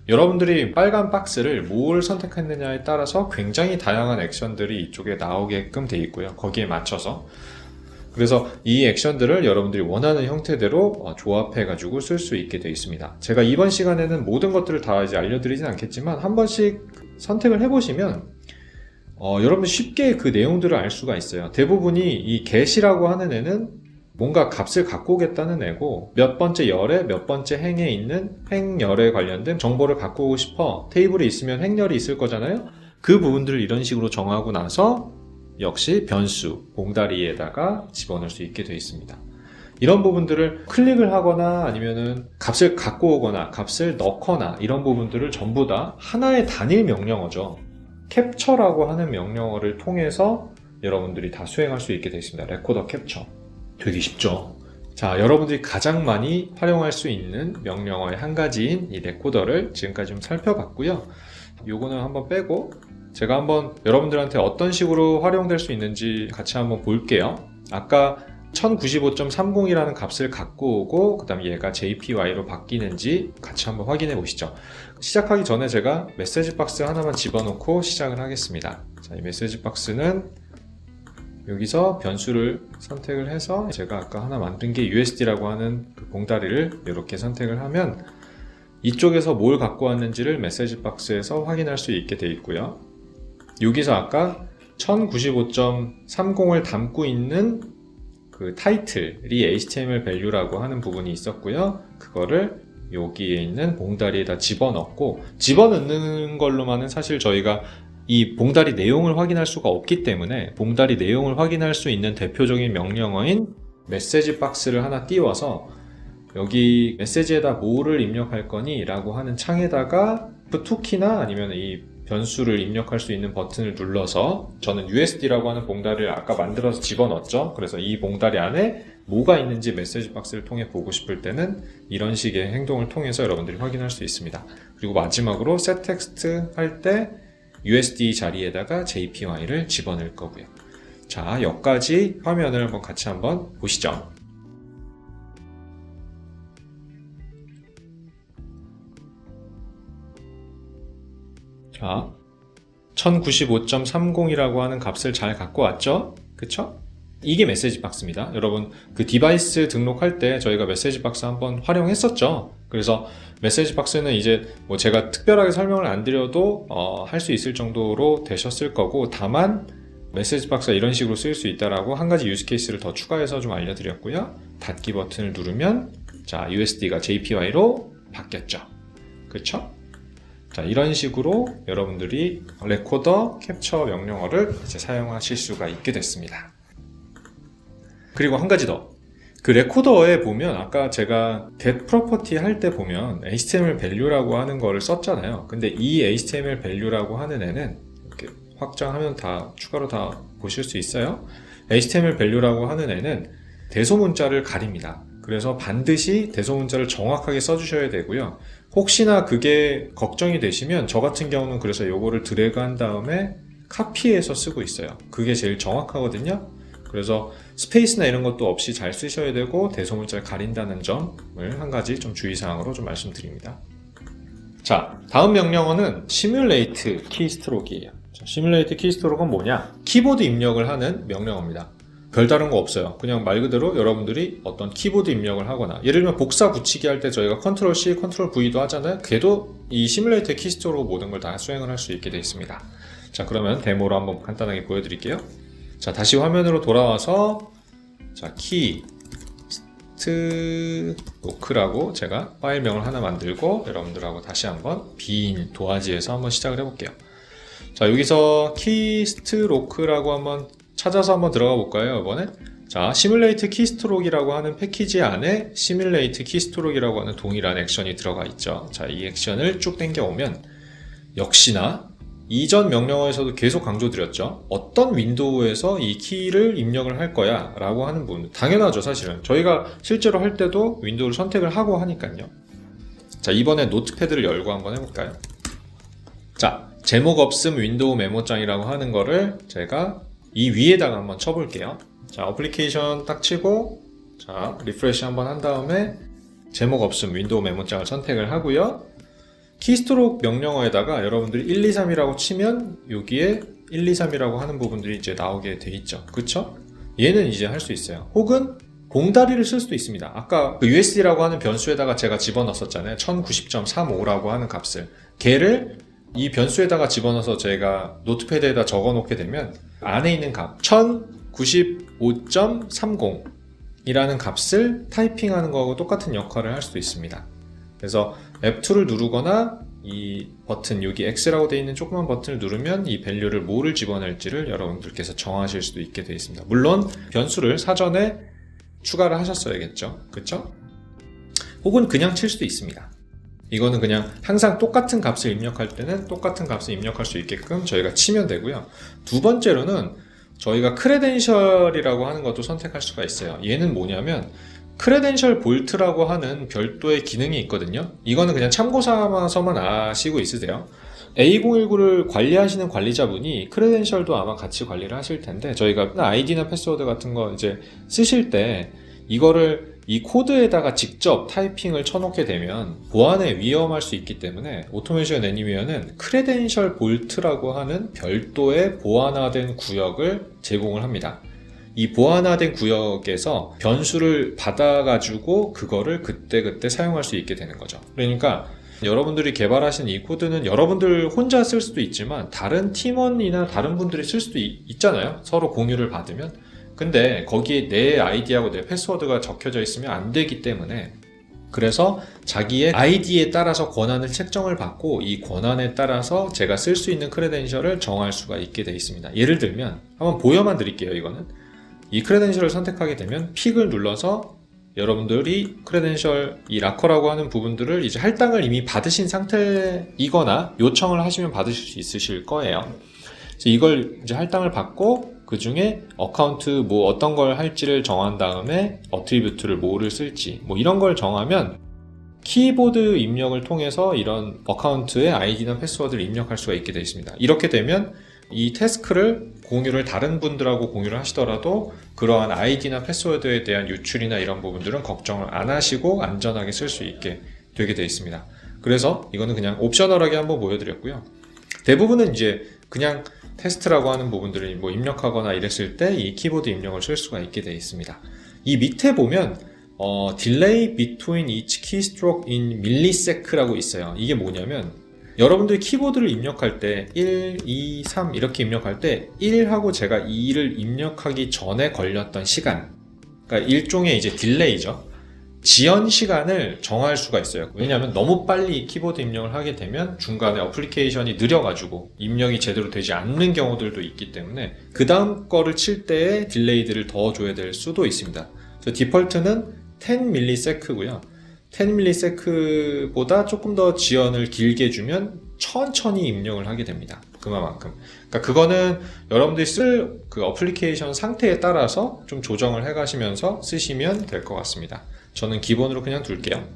여러분들이 빨간 박스를 뭘 선택했느냐에 따라서 굉장히 다양한 액션들이 이쪽에 나오게끔 되어 있고요. 거기에 맞춰서. 그래서 이 액션들을 여러분들이 원하는 형태대로 조합해가지고 쓸 수 있게 되어 있습니다. 제가 이번 시간에는 모든 것들을 다 이제 알려드리진 않겠지만 한 번씩 선택을 해보시면 여러분들 쉽게 그 내용들을 알 수가 있어요. 대부분이 이 get이라고 하는 애는 뭔가 값을 갖고 오겠다는 애고 몇 번째 열에 몇 번째 행에 있는 행열에 관련된 정보를 갖고 오고 싶어. 테이블에 있으면 행열이 있을 거잖아요. 그 부분들을 이런 식으로 정하고 나서 역시 변수, 봉다리에다가 집어넣을 수 있게 되어 있습니다. 이런 부분들을 클릭을 하거나 아니면은 값을 갖고 오거나 값을 넣거나 이런 부분들을 전부 다 하나의 단일 명령어죠. 캡처라고 하는 명령어를 통해서 여러분들이 다 수행할 수 있게 되어 있습니다. 레코더 캡처. 되게 쉽죠. 자, 여러분들이 가장 많이 활용할 수 있는 명령어의 한 가지인 이 레코더를 지금까지 좀 살펴봤고요. 요거는 한번 빼고 제가 한번 여러분들한테 어떤 식으로 활용될 수 있는지 같이 한번 볼게요. 아까 1095.30이라는 값을 갖고 오고 그 다음에 얘가 JPY로 바뀌는지 같이 한번 확인해 보시죠. 시작하기 전에 제가 메시지 박스 하나만 집어넣고 시작을 하겠습니다. 자, 이 메시지 박스는 여기서 변수를 선택을 해서 제가 아까 하나 만든 게 USD라고 하는 그 봉다리를 이렇게 선택을 하면 이쪽에서 뭘 갖고 왔는지를 메시지 박스에서 확인할 수 있게 되어 있고요. 여기서 아까 1095.30을 담고 있는 그 타이틀이 HTML value라고 하는 부분이 있었고요. 그거를 여기에 있는 봉다리에다 집어넣고 집어넣는 걸로만은 사실 저희가 이 봉다리 내용을 확인할 수가 없기 때문에 봉다리 내용을 확인할 수 있는 대표적인 명령어인 메시지 박스를 하나 띄워서 여기 메시지에다 뭐를 입력할 거니? 라고 하는 창에다가 F2키나 아니면 이 변수를 입력할 수 있는 버튼을 눌러서 저는 USD라고 하는 봉다리를 아까 만들어서 집어넣었죠. 그래서 이 봉다리 안에 뭐가 있는지 메시지 박스를 통해 보고 싶을 때는 이런 식의 행동을 통해서 여러분들이 확인할 수 있습니다. 그리고 마지막으로 set text 할 때 USD 자리에다가 JPY를 집어넣을 거고요. 자, 여기까지 화면을 한번 같이 한번 보시죠. 자, 1095.30이라고 하는 값을 잘 갖고 왔죠? 그쵸? 이게 메시지 박스입니다. 여러분, 그 디바이스 등록할 때 저희가 메시지 박스 한번 활용했었죠? 그래서 메시지 박스는 이제 뭐 제가 특별하게 설명을 안 드려도 할 수 있을 정도로 되셨을 거고, 다만 메시지 박스가 이런 식으로 쓰일 수 있다라고 한 가지 유즈 케이스를 더 추가해서 좀 알려드렸고요. 닫기 버튼을 누르면 자, USD가 JPY로 바뀌었죠. 그쵸? 자, 이런 식으로 여러분들이 레코더 캡처 명령어를 이제 사용하실 수가 있게 됐습니다. 그리고 한 가지 더. 그 레코더에 보면 아까 제가 get property 할 때 보면 HTML value라고 하는 거를 썼잖아요. 근데 이 HTML value라고 하는 애는 이렇게 확장하면 다 추가로 다 보실 수 있어요. HTML value라고 하는 애는 대소문자를 가립니다. 그래서 반드시 대소문자를 정확하게 써주셔야 되고요. 혹시나 그게 걱정이 되시면 저 같은 경우는 그래서 요거를 드래그 한 다음에 카피해서 쓰고 있어요. 그게 제일 정확하거든요. 그래서 스페이스나 이런 것도 없이 잘 쓰셔야 되고 대소문자를 가린다는 점을 한 가지 좀 주의사항으로 좀 말씀드립니다. 자, 다음 명령어는 simulate keystroke이에요. simulate keystroke는 뭐냐? 키보드 입력을 하는 명령어입니다. 별다른 거 없어요. 그냥 말 그대로 여러분들이 어떤 키보드 입력을 하거나 예를 들면 복사 붙이기 할 때 저희가 컨트롤 C, 컨트롤 V도 하잖아요. 걔도 이 시뮬레이터 키스트로그 모든 걸 다 수행을 할 수 있게 되어 있습니다. 자, 그러면 데모로 한번 간단하게 보여드릴게요. 자, 다시 화면으로 돌아와서 자, keystroke라고 제가 파일명을 하나 만들고 여러분들하고 다시 한번 빈 도화지에서 한번 시작을 해볼게요. 자, 여기서 keystroke라고 한번 찾아서 한번 들어가 볼까요, 이번에? 자, simulate keystroke이라고 하는 패키지 안에 simulate keystroke이라고 하는 동일한 액션이 들어가 있죠. 자, 이 액션을 쭉 당겨오면 역시나 이전 명령어에서도 계속 강조드렸죠. 어떤 윈도우에서 이 키를 입력을 할 거야 라고 하는 부분. 당연하죠, 사실은. 저희가 실제로 할 때도 윈도우를 선택을 하고 하니까요. 자, 이번에 노트패드를 열고 한번 해볼까요? 자, 제목 없음 윈도우 메모장이라고 하는 거를 제가 이 위에다가 한번 쳐볼게요. 자, 어플리케이션 딱 치고 자, 리프레시 한번 한 다음에 제목 없음 윈도우 메모장을 선택을 하고요. 키스트록 명령어에다가 여러분들이 1, 2, 3이라고 치면 여기에 1, 2, 3이라고 하는 부분들이 이제 나오게 돼 있죠. 그쵸? 얘는 이제 할 수 있어요. 혹은 봉다리를 쓸 수도 있습니다. 아까 그 USD라고 하는 변수에다가 제가 집어넣었잖아요. 1090.35라고 하는 값을. 걔를 이 변수에다가 집어넣어서 제가 노트패드에다 적어 놓게 되면 안에 있는 값 1095.30 이라는 값을 타이핑하는 거하고 똑같은 역할을 할 수도 있습니다. 그래서 F2를 누르거나 이 버튼 여기 X라고 되어 있는 조그만 버튼을 누르면 이 밸류를 뭐를 집어넣을지를 여러분들께서 정하실 수도 있게 되어 있습니다. 물론 변수를 사전에 추가를 하셨어야겠죠. 그쵸? 혹은 그냥 칠 수도 있습니다. 이거는 그냥 항상 똑같은 값을 입력할 때는 똑같은 값을 입력할 수 있게끔 저희가 치면 되고요. 두 번째로는 저희가 크레덴셜이라고 하는 것도 선택할 수가 있어요. 얘는 뭐냐면 크레덴셜 볼트라고 하는 별도의 기능이 있거든요. 이거는 그냥 참고 삼아서만 아시고 있으세요. A019를 관리하시는 관리자분이 크레덴셜도 아마 같이 관리를 하실 텐데, 저희가 아이디나 패스워드 같은 거 이제 쓰실 때 이거를 이 코드에다가 직접 타이핑을 쳐놓게 되면 보안에 위험할 수 있기 때문에 오토메이션 애니웨어는 크레덴셜 볼트라고 하는 별도의 보안화된 구역을 제공을 합니다. 이 보안화된 구역에서 변수를 받아가지고 그거를 그때그때 사용할 수 있게 되는 거죠. 그러니까 여러분들이 개발하신 이 코드는 여러분들 혼자 쓸 수도 있지만 다른 팀원이나 다른 분들이 쓸 수도 있잖아요. 서로 공유를 받으면. 근데 거기에 내 아이디하고 내 패스워드가 적혀져 있으면 안 되기 때문에, 그래서 자기의 아이디에 따라서 권한을 책정을 받고 이 권한에 따라서 제가 쓸 수 있는 크레덴셜을 정할 수가 있게 되어 있습니다. 예를 들면 한번 보여만 드릴게요. 이거는 이 크레덴셜을 선택하게 되면 픽을 눌러서 여러분들이 크레덴셜 이 락커라고 하는 부분들을 이제 할당을 이미 받으신 상태이거나 요청을 하시면 받으실 수 있으실 거예요. 그래서 이걸 이제 할당을 받고 그 중에 어카운트 뭐 어떤 걸 할지를 정한 다음에 어트리뷰트를 뭐를 쓸지 뭐 이런 걸 정하면 키보드 입력을 통해서 이런 어카운트의 아이디나 패스워드를 입력할 수가 있게 되어 있습니다. 이렇게 되면 이 태스크를 공유를 다른 분들하고 공유를 하시더라도 그러한 아이디나 패스워드에 대한 유출이나 이런 부분들은 걱정을 안 하시고 안전하게 쓸 수 있게 되게 되어 있습니다. 그래서 이거는 그냥 옵셔널하게 한번 보여드렸고요. 대부분은 이제 그냥 테스트라고 하는 부분들을 뭐 입력하거나 이랬을 때 이 키보드 입력을 쓸 수가 있게 되어 있습니다. 이 밑에 보면 delay between each keystroke in millisec라고 있어요. 이게 뭐냐면 여러분들이 키보드를 입력할 때 1, 2, 3 이렇게 입력할 때 1하고 제가 2를 입력하기 전에 걸렸던 시간, 그러니까 일종의 이제 딜레이죠. 지연 시간을 정할 수가 있어요. 왜냐하면 너무 빨리 키보드 입력을 하게 되면 중간에 어플리케이션이 느려가지고 입력이 제대로 되지 않는 경우들도 있기 때문에 그 다음 거를 칠 때에 딜레이들을 더 줘야 될 수도 있습니다. 그래서 디폴트는 10ms고요. 10ms보다 조금 더 지연을 길게 주면 천천히 입력을 하게 됩니다. 그만큼. 그러니까 그거는 여러분들이 쓸 그 어플리케이션 상태에 따라서 좀 조정을 해 가시면서 쓰시면 될 것 같습니다. 저는 기본으로 그냥 둘게요.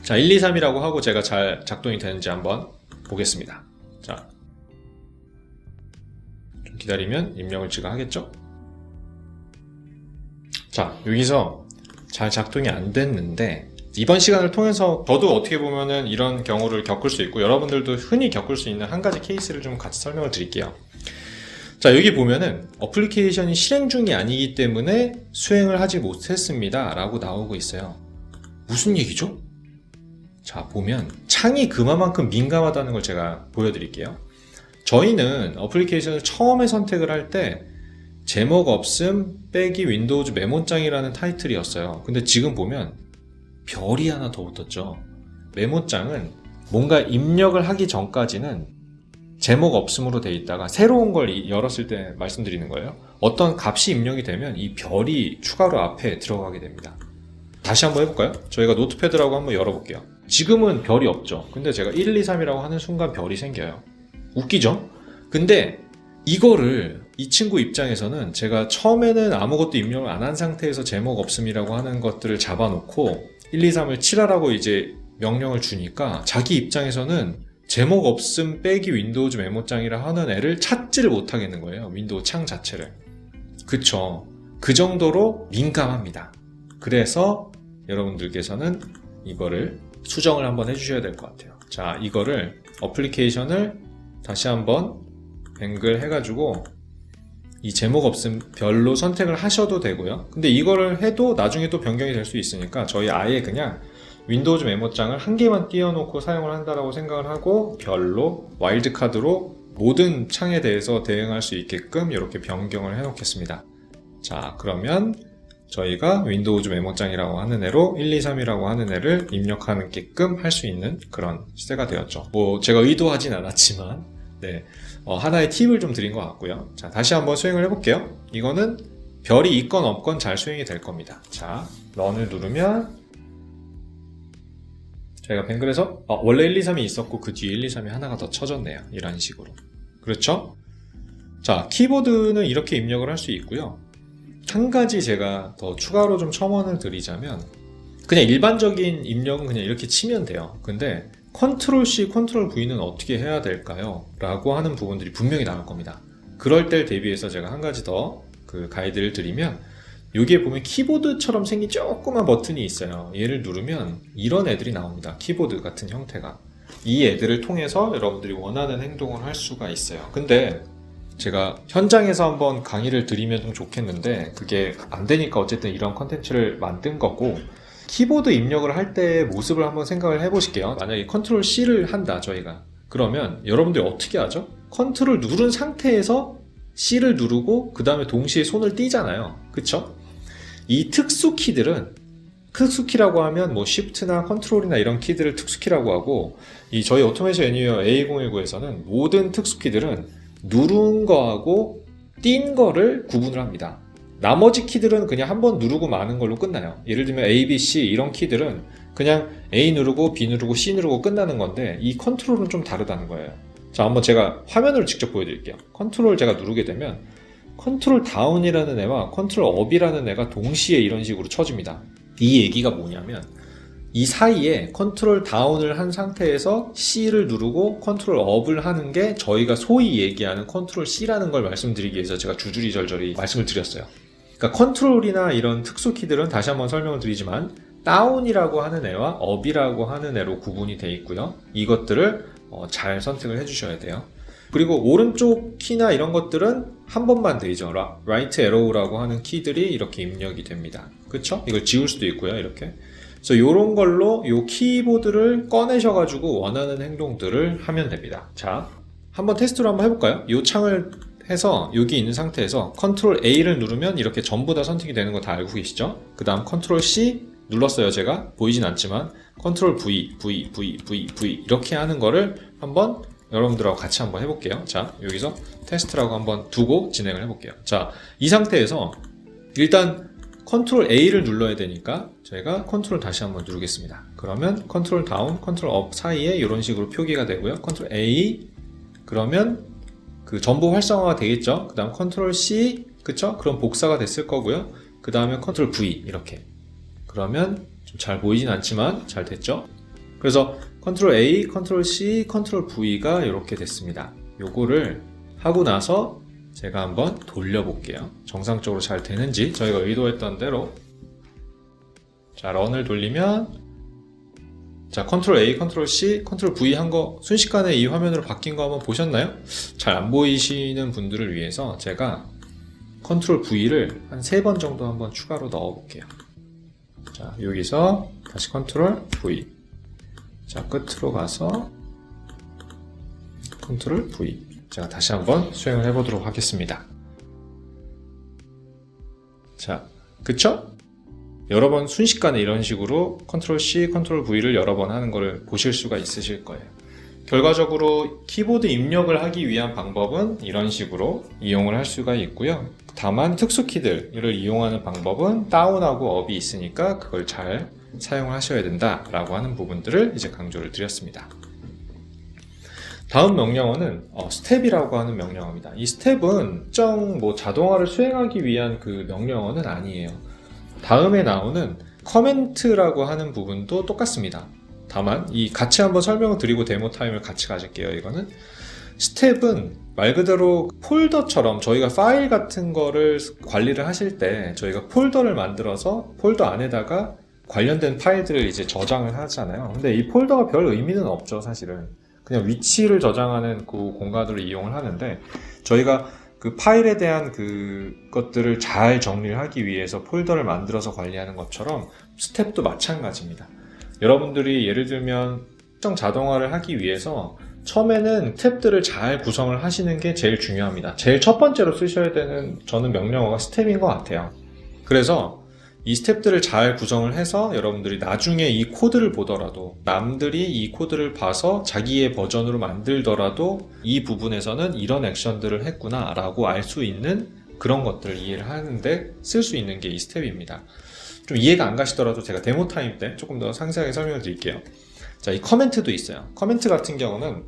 자, 1, 2, 3이라고 하고 제가 잘 작동이 되는지 한번 보겠습니다. 자, 좀 기다리면 입력을 제가 하겠죠? 자, 여기서 잘 작동이 안 됐는데 이번 시간을 통해서 저도 어떻게 보면은 이런 경우를 겪을 수 있고 여러분들도 흔히 겪을 수 있는 한 가지 케이스를 좀 같이 설명을 드릴게요. 자, 여기 보면은 어플리케이션이 실행 중이 아니기 때문에 수행을 하지 못했습니다 라고 나오고 있어요. 무슨 얘기죠? 자, 보면 창이 그만큼 민감하다는 걸 제가 보여드릴게요. 저희는 어플리케이션을 처음에 선택을 할 때 제목 없음 빼기 윈도우즈 메모장이라는 타이틀이었어요. 근데 지금 보면 별이 하나 더 붙었죠. 메모장은 뭔가 입력을 하기 전까지는 제목 없음으로 돼 있다가 새로운 걸 열었을 때 말씀드리는 거예요. 어떤 값이 입력이 되면 이 별이 추가로 앞에 들어가게 됩니다. 다시 한번 해볼까요? 저희가 노트패드라고 한번 열어볼게요. 지금은 별이 없죠. 근데 제가 1, 2, 3이라고 하는 순간 별이 생겨요. 웃기죠? 근데 이거를 이 친구 입장에서는 제가 처음에는 아무것도 입력을 안 한 상태에서 제목 없음이라고 하는 것들을 잡아놓고 1, 2, 3을 칠하라고 이제 명령을 주니까 자기 입장에서는 제목 없음 빼기 윈도우즈 메모장이라 하는 애를 찾지를 못하겠는 거예요. 윈도우 창 자체를. 그쵸. 그 정도로 민감합니다. 그래서 여러분들께서는 이거를 수정을 한번 해주셔야 될 것 같아요. 자, 이거를 어플리케이션을 다시 한번 뱅글 해가지고 이 제목 없음 별로 선택을 하셔도 되고요. 근데 이거를 해도 나중에 또 변경이 될 수 있으니까 저희 아예 그냥 윈도우즈 메모장을 한 개만 띄워놓고 사용을 한다라고 생각을 하고 별로 와일드카드로 모든 창에 대해서 대응할 수 있게끔 이렇게 변경을 해 놓겠습니다. 자, 그러면 저희가 윈도우즈 메모장이라고 하는 애로 1, 2, 3이라고 하는 애를 입력하게끔 할 수 있는 그런 시대가 되었죠. 뭐 제가 의도하진 않았지만 네, 하나의 팁을 좀 드린 것 같고요. 자, 다시 한번 수행을 해볼게요. 이거는 별이 있건 없건 잘 수행이 될 겁니다. 자, 런을 누르면 저희가 뱅글에서 원래 1, 2, 3이 있었고 그 뒤에 1, 2, 3이 하나가 더 쳐졌네요. 이런 식으로. 그렇죠? 자, 키보드는 이렇게 입력을 할 수 있고요. 한 가지 제가 더 추가로 좀 첨언을 드리자면 그냥 일반적인 입력은 그냥 이렇게 치면 돼요. 근데 컨트롤 C, 컨트롤 V는 어떻게 해야 될까요? 라고 하는 부분들이 분명히 나올 겁니다. 그럴 때를 대비해서 제가 한 가지 더 그 가이드를 드리면 여기에 보면 키보드처럼 생긴 조그만 버튼이 있어요. 얘를 누르면 이런 애들이 나옵니다. 키보드 같은 형태가. 이 애들을 통해서 여러분들이 원하는 행동을 할 수가 있어요. 근데 제가 현장에서 한번 강의를 드리면 좀 좋겠는데 그게 안 되니까 어쨌든 이런 컨텐츠를 만든 거고, 키보드 입력을 할 때의 모습을 한번 생각을 해보실게요. 만약에 컨트롤 C를 한다 저희가. 그러면 여러분들이 어떻게 하죠? 컨트롤 누른 상태에서 C를 누르고 그 다음에 동시에 손을 띄잖아요. 그쵸? 이 특수 키들은, 특수키라고 하면 뭐 Shift나 컨트롤이나 이런 키들을 특수키라고 하고, 이 저희 오토메이션 애니웨어 A2019에서는 모든 특수키들은 누른 거하고 띈 거를 구분을 합니다. 나머지 키들은 그냥 한번 누르고 마는 걸로 끝나요. 예를 들면 A, B, C 이런 키들은 그냥 A 누르고 B 누르고 C 누르고 끝나는 건데, 이 컨트롤은 좀 다르다는 거예요. 자, 한번 제가 화면으로 직접 보여드릴게요. 컨트롤 제가 누르게 되면 컨트롤 다운이라는 애와 컨트롤 업이라는 애가 동시에 이런 식으로 쳐집니다. 이 얘기가 뭐냐면 이 사이에 컨트롤 다운을 한 상태에서 C를 누르고 컨트롤 업을 하는 게 저희가 소위 얘기하는 컨트롤 C라는 걸 말씀드리기 위해서 제가 줄줄이 절절히 말씀을 드렸어요. 그러니까 컨트롤이나 이런 특수 키들은 다시 한번 설명을 드리지만 다운이라고 하는 애와 업이라고 하는 애로 구분이 되어 있고요. 이것들을 잘 선택을 해주셔야 돼요. 그리고 오른쪽 키나 이런 것들은 한 번만 되죠. 라이트 에로우라고 하는 키들이 이렇게 입력이 됩니다. 그쵸? 이걸 지울 수도 있고요. 이렇게. 그래서 이런 걸로 이 키보드를 꺼내셔가지고 원하는 행동들을 하면 됩니다. 자, 한번 테스트로 한번 해볼까요? 이 창을 해서 여기 있는 상태에서 컨트롤 A를 누르면 이렇게 전부 다 선택이 되는 거 다 알고 계시죠? 그 다음 컨트롤 C 눌렀어요. 제가 보이진 않지만 컨트롤 V 이렇게 하는 거를 한번 여러분들하고 같이 한번 해볼게요. 자, 여기서 테스트라고 한번 두고 진행을 해볼게요. 자, 이 상태에서 일단 컨트롤 A를 눌러야 되니까 저희가 컨트롤 다시 한번 누르겠습니다. 그러면 컨트롤 다운, 컨트롤 업 사이에 이런 식으로 표기가 되고요. 컨트롤 A 그러면 그 전부 활성화가 되겠죠. 그 다음 컨트롤 C, 그쵸? 그럼 복사가 됐을 거고요. 그 다음에 컨트롤 V 이렇게. 그러면 좀 잘 보이진 않지만 잘 됐죠? 그래서 컨트롤 A, 컨트롤 C, 컨트롤 V가 이렇게 됐습니다. 요거를 하고 나서 제가 한번 돌려볼게요. 정상적으로 잘 되는지 저희가 의도했던 대로. 자, 런을 돌리면 자, 컨트롤 A, 컨트롤 C, 컨트롤 V 한 거 순식간에 이 화면으로 바뀐 거 한번 보셨나요? 잘 안 보이시는 분들을 위해서 제가 컨트롤 V를 한 3번 정도 한번 추가로 넣어 볼게요. 자, 여기서 다시 컨트롤 V. 자, 끝으로 가서 컨트롤 V. 제가 다시 한번 수행을 해보도록 하겠습니다. 자, 그쵸? 여러 번 순식간에 이런 식으로 컨트롤 C, 컨트롤 V를 여러 번 하는 것을 보실 수가 있으실 거예요. 결과적으로 키보드 입력을 하기 위한 방법은 이런 식으로 이용을 할 수가 있고요. 다만 특수 키들을 이용하는 방법은 다운하고 업이 있으니까 그걸 잘 사용하셔야 된다라고 하는 부분들을 이제 강조를 드렸습니다. 다음 명령어는 스텝이라고 하는 명령어입니다. 이 스텝은 특정 자동화를 수행하기 위한 그 명령어는 아니에요. 다음에 나오는 커멘트라고 하는 부분도 똑같습니다. 다만 이 같이 한번 설명을 드리고 데모 타임을 같이 가질게요. 이거는 스텝은 말 그대로 폴더처럼 저희가 파일 같은 거를 관리를 하실 때 저희가 폴더를 만들어서 폴더 안에다가 관련된 파일들을 이제 저장을 하잖아요. 근데 이 폴더가 별 의미는 없죠, 사실은. 그냥 위치를 저장하는 그 공간으로 이용을 하는데, 저희가 그 파일에 대한 그것들을 잘 정리를 하기 위해서 폴더를 만들어서 관리하는 것처럼 스텝도 마찬가지입니다. 여러분들이 예를 들면 특정 자동화를 하기 위해서 처음에는 스텝들을 잘 구성을 하시는 게 제일 중요합니다. 제일 첫 번째로 쓰셔야 되는 저는 명령어가 스텝인 것 같아요. 그래서 이 스텝들을 잘 구성을 해서 여러분들이 나중에 이 코드를 보더라도, 남들이 이 코드를 봐서 자기의 버전으로 만들더라도 이 부분에서는 이런 액션들을 했구나 라고 알 수 있는 그런 것들을 이해를 하는데 쓸 수 있는 게 이 스텝입니다. 좀 이해가 안 가시더라도 제가 데모 타임 때 조금 더 상세하게 설명을 드릴게요. 자, 이 커멘트도 있어요. 커멘트 같은 경우는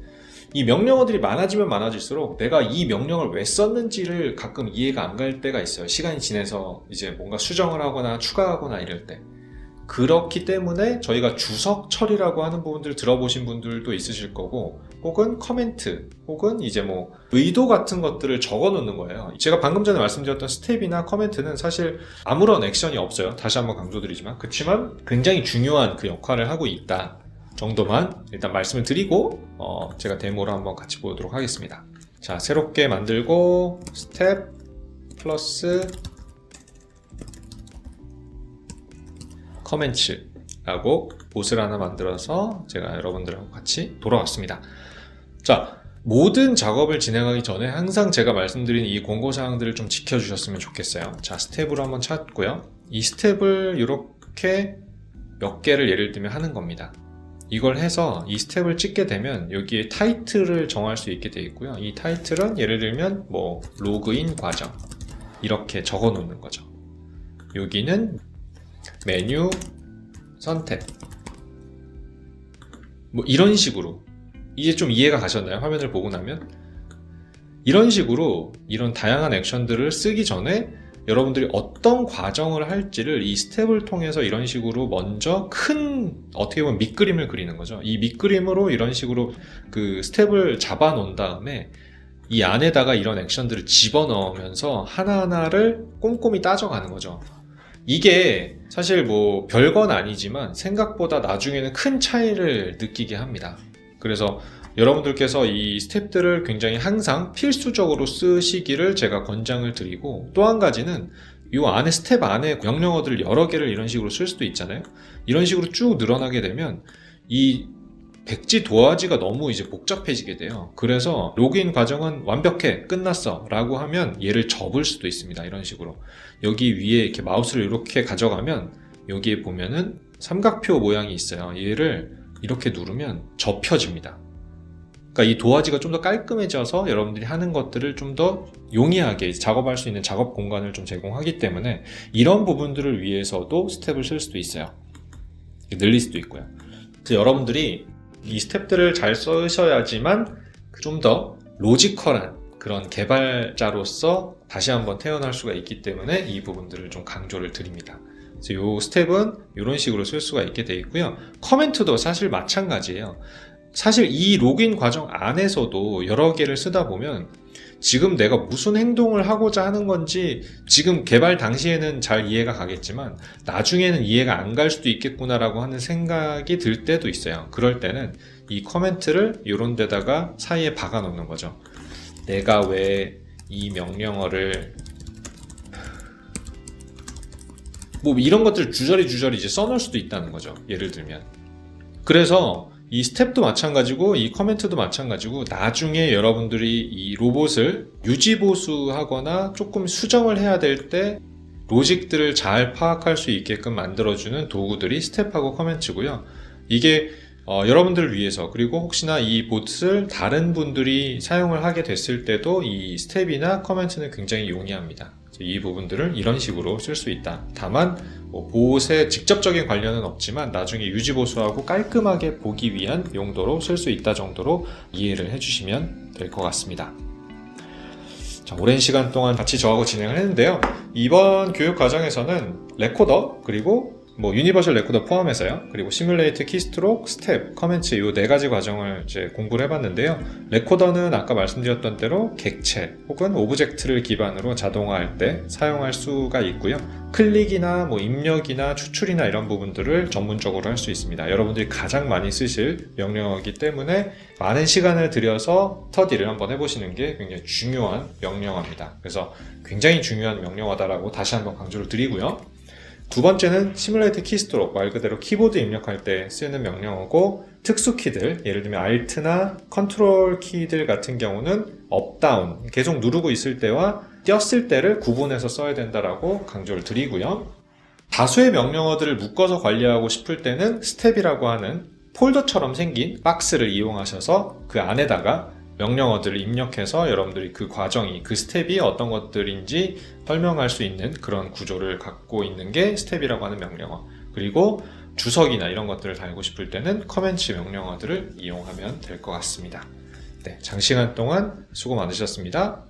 이 명령어들이 많아지면 많아질수록 내가 이 명령을 왜 썼는지를 가끔 이해가 안 갈 때가 있어요. 시간이 지나서 이제 뭔가 수정을 하거나 추가하거나 이럴 때. 그렇기 때문에 저희가 주석 처리라고 하는 부분들을 들어보신 분들도 있으실 거고, 혹은 커멘트, 혹은 이제 뭐 의도 같은 것들을 적어 놓는 거예요. 제가 방금 전에 말씀드렸던 스텝이나 커멘트는 사실 아무런 액션이 없어요. 다시 한번 강조드리지만. 그렇지만 굉장히 중요한 그 역할을 하고 있다 정도만 일단 말씀을 드리고 제가 데모로 한번 같이 보도록 하겠습니다. 자, 새롭게 만들고 스텝 플러스 커멘츠라고 봇을 하나 만들어서 제가 여러분들하고 같이 돌아왔습니다. 자, 모든 작업을 진행하기 전에 항상 제가 말씀드린 이 권고사항들을 좀 지켜주셨으면 좋겠어요. 자, 스텝으로 한번 찾고요. 이 스텝을 이렇게 몇 개를 예를 들면 하는 겁니다. 이걸 해서 이 스텝을 찍게 되면 여기에 타이틀을 정할 수 있게 되어 있고요. 이 타이틀은 예를 들면 뭐 로그인 과정 이렇게 적어 놓는 거죠. 여기는 메뉴 선택 뭐 이런 식으로, 이제 좀 이해가 가셨나요? 화면을 보고 나면 이런 식으로 이런 다양한 액션들을 쓰기 전에 여러분들이 어떤 과정을 할지를 이 스텝을 통해서 이런 식으로 먼저 큰 어떻게 보면 밑그림을 그리는 거죠. 이 밑그림으로 이런 식으로 그 스텝을 잡아 놓은 다음에 이 안에다가 이런 액션들을 집어넣으면서 하나하나를 꼼꼼히 따져가는 거죠. 이게 사실 뭐 별건 아니지만 생각보다 나중에는 큰 차이를 느끼게 합니다. 그래서 여러분들께서 이 스텝들을 굉장히 항상 필수적으로 쓰시기를 제가 권장을 드리고, 또 한 가지는 이 안에 스텝 안에 명령어들을 여러 개를 이런 식으로 쓸 수도 있잖아요. 이런 식으로 쭉 늘어나게 되면 이 백지 도화지가 너무 이제 복잡해지게 돼요. 그래서 로그인 과정은 완벽해, 끝났어 라고 하면 얘를 접을 수도 있습니다. 이런 식으로 여기 위에 이렇게 마우스를 이렇게 가져가면 여기에 보면은 삼각표 모양이 있어요. 얘를 이렇게 누르면 접혀집니다. 그러니까 이 도화지가 좀 더 깔끔해져서 여러분들이 하는 것들을 좀 더 용이하게 작업할 수 있는 작업 공간을 좀 제공하기 때문에 이런 부분들을 위해서도 스텝을 쓸 수도 있어요. 늘릴 수도 있고요. 그래서 여러분들이 이 스텝들을 잘 쓰셔야지만 좀 더 로지컬한 그런 개발자로서 다시 한번 태어날 수가 있기 때문에 이 부분들을 좀 강조를 드립니다. 그래서 이 스텝은 이런 식으로 쓸 수가 있게 되어 있고요. 커멘트도 사실 마찬가지예요. 사실 이 로그인 과정 안에서도 여러 개를 쓰다 보면 지금 내가 무슨 행동을 하고자 하는 건지 지금 개발 당시에는 잘 이해가 가겠지만 나중에는 이해가 안 갈 수도 있겠구나라고 하는 생각이 들 때도 있어요. 그럴 때는 이 커멘트를 이런 데다가 사이에 박아 놓는 거죠. 내가 왜 이 명령어를 뭐 이런 것들을 주저리 이제 써놓을 수도 있다는 거죠. 예를 들면. 그래서 이 스텝도 마찬가지고 이 커멘트도 마찬가지고 나중에 여러분들이 이 로봇을 유지보수하거나 조금 수정을 해야 될 때 로직들을 잘 파악할 수 있게끔 만들어주는 도구들이 스텝하고 커멘트고요. 이게 여러분들을 위해서, 그리고 혹시나 이 봇을 다른 분들이 사용을 하게 됐을 때도 이 스텝이나 커멘트는 굉장히 용이합니다. 이 부분들을 이런 식으로 쓸 수 있다. 다만 봇에 직접적인 관련은 없지만 나중에 유지보수하고 깔끔하게 보기 위한 용도로 쓸 수 있다 정도로 이해를 해주시면 될 것 같습니다. 자, 오랜 시간 동안 같이 저하고 진행을 했는데요. 이번 교육 과정에서는 레코더 그리고 뭐 유니버셜 레코더 포함해서요. 그리고 시뮬레이트, 키스트록, 스텝, 커맨치 이 네 가지 과정을 이제 공부를 해봤는데요. 레코더는 아까 말씀드렸던 대로 객체 혹은 오브젝트를 기반으로 자동화할 때 사용할 수가 있고요. 클릭이나 뭐 입력이나 추출이나 이런 부분들을 전문적으로 할 수 있습니다. 여러분들이 가장 많이 쓰실 명령어이기 때문에 많은 시간을 들여서 스터디를 한번 해보시는 게 굉장히 중요한 명령어입니다. 그래서 굉장히 중요한 명령어다라고 다시 한번 강조를 드리고요. 두 번째는 시뮬레이트 키스트록, 말 그대로 키보드 입력할 때 쓰는 명령어고, 특수 키들, 예를 들면 Alt나 컨트롤 키들 같은 경우는 업, 다운 계속 누르고 있을 때와 띄었을 때를 구분해서 써야 된다라고 강조를 드리고요. 다수의 명령어들을 묶어서 관리하고 싶을 때는 스텝이라고 하는 폴더처럼 생긴 박스를 이용하셔서 그 안에다가 명령어들을 입력해서 여러분들이 그 과정이, 그 스텝이 어떤 것들인지 설명할 수 있는 그런 구조를 갖고 있는 게 스텝이라고 하는 명령어. 그리고 주석이나 이런 것들을 달고 싶을 때는 커맨치 명령어들을 이용하면 될 것 같습니다. 네, 장시간 동안 수고 많으셨습니다.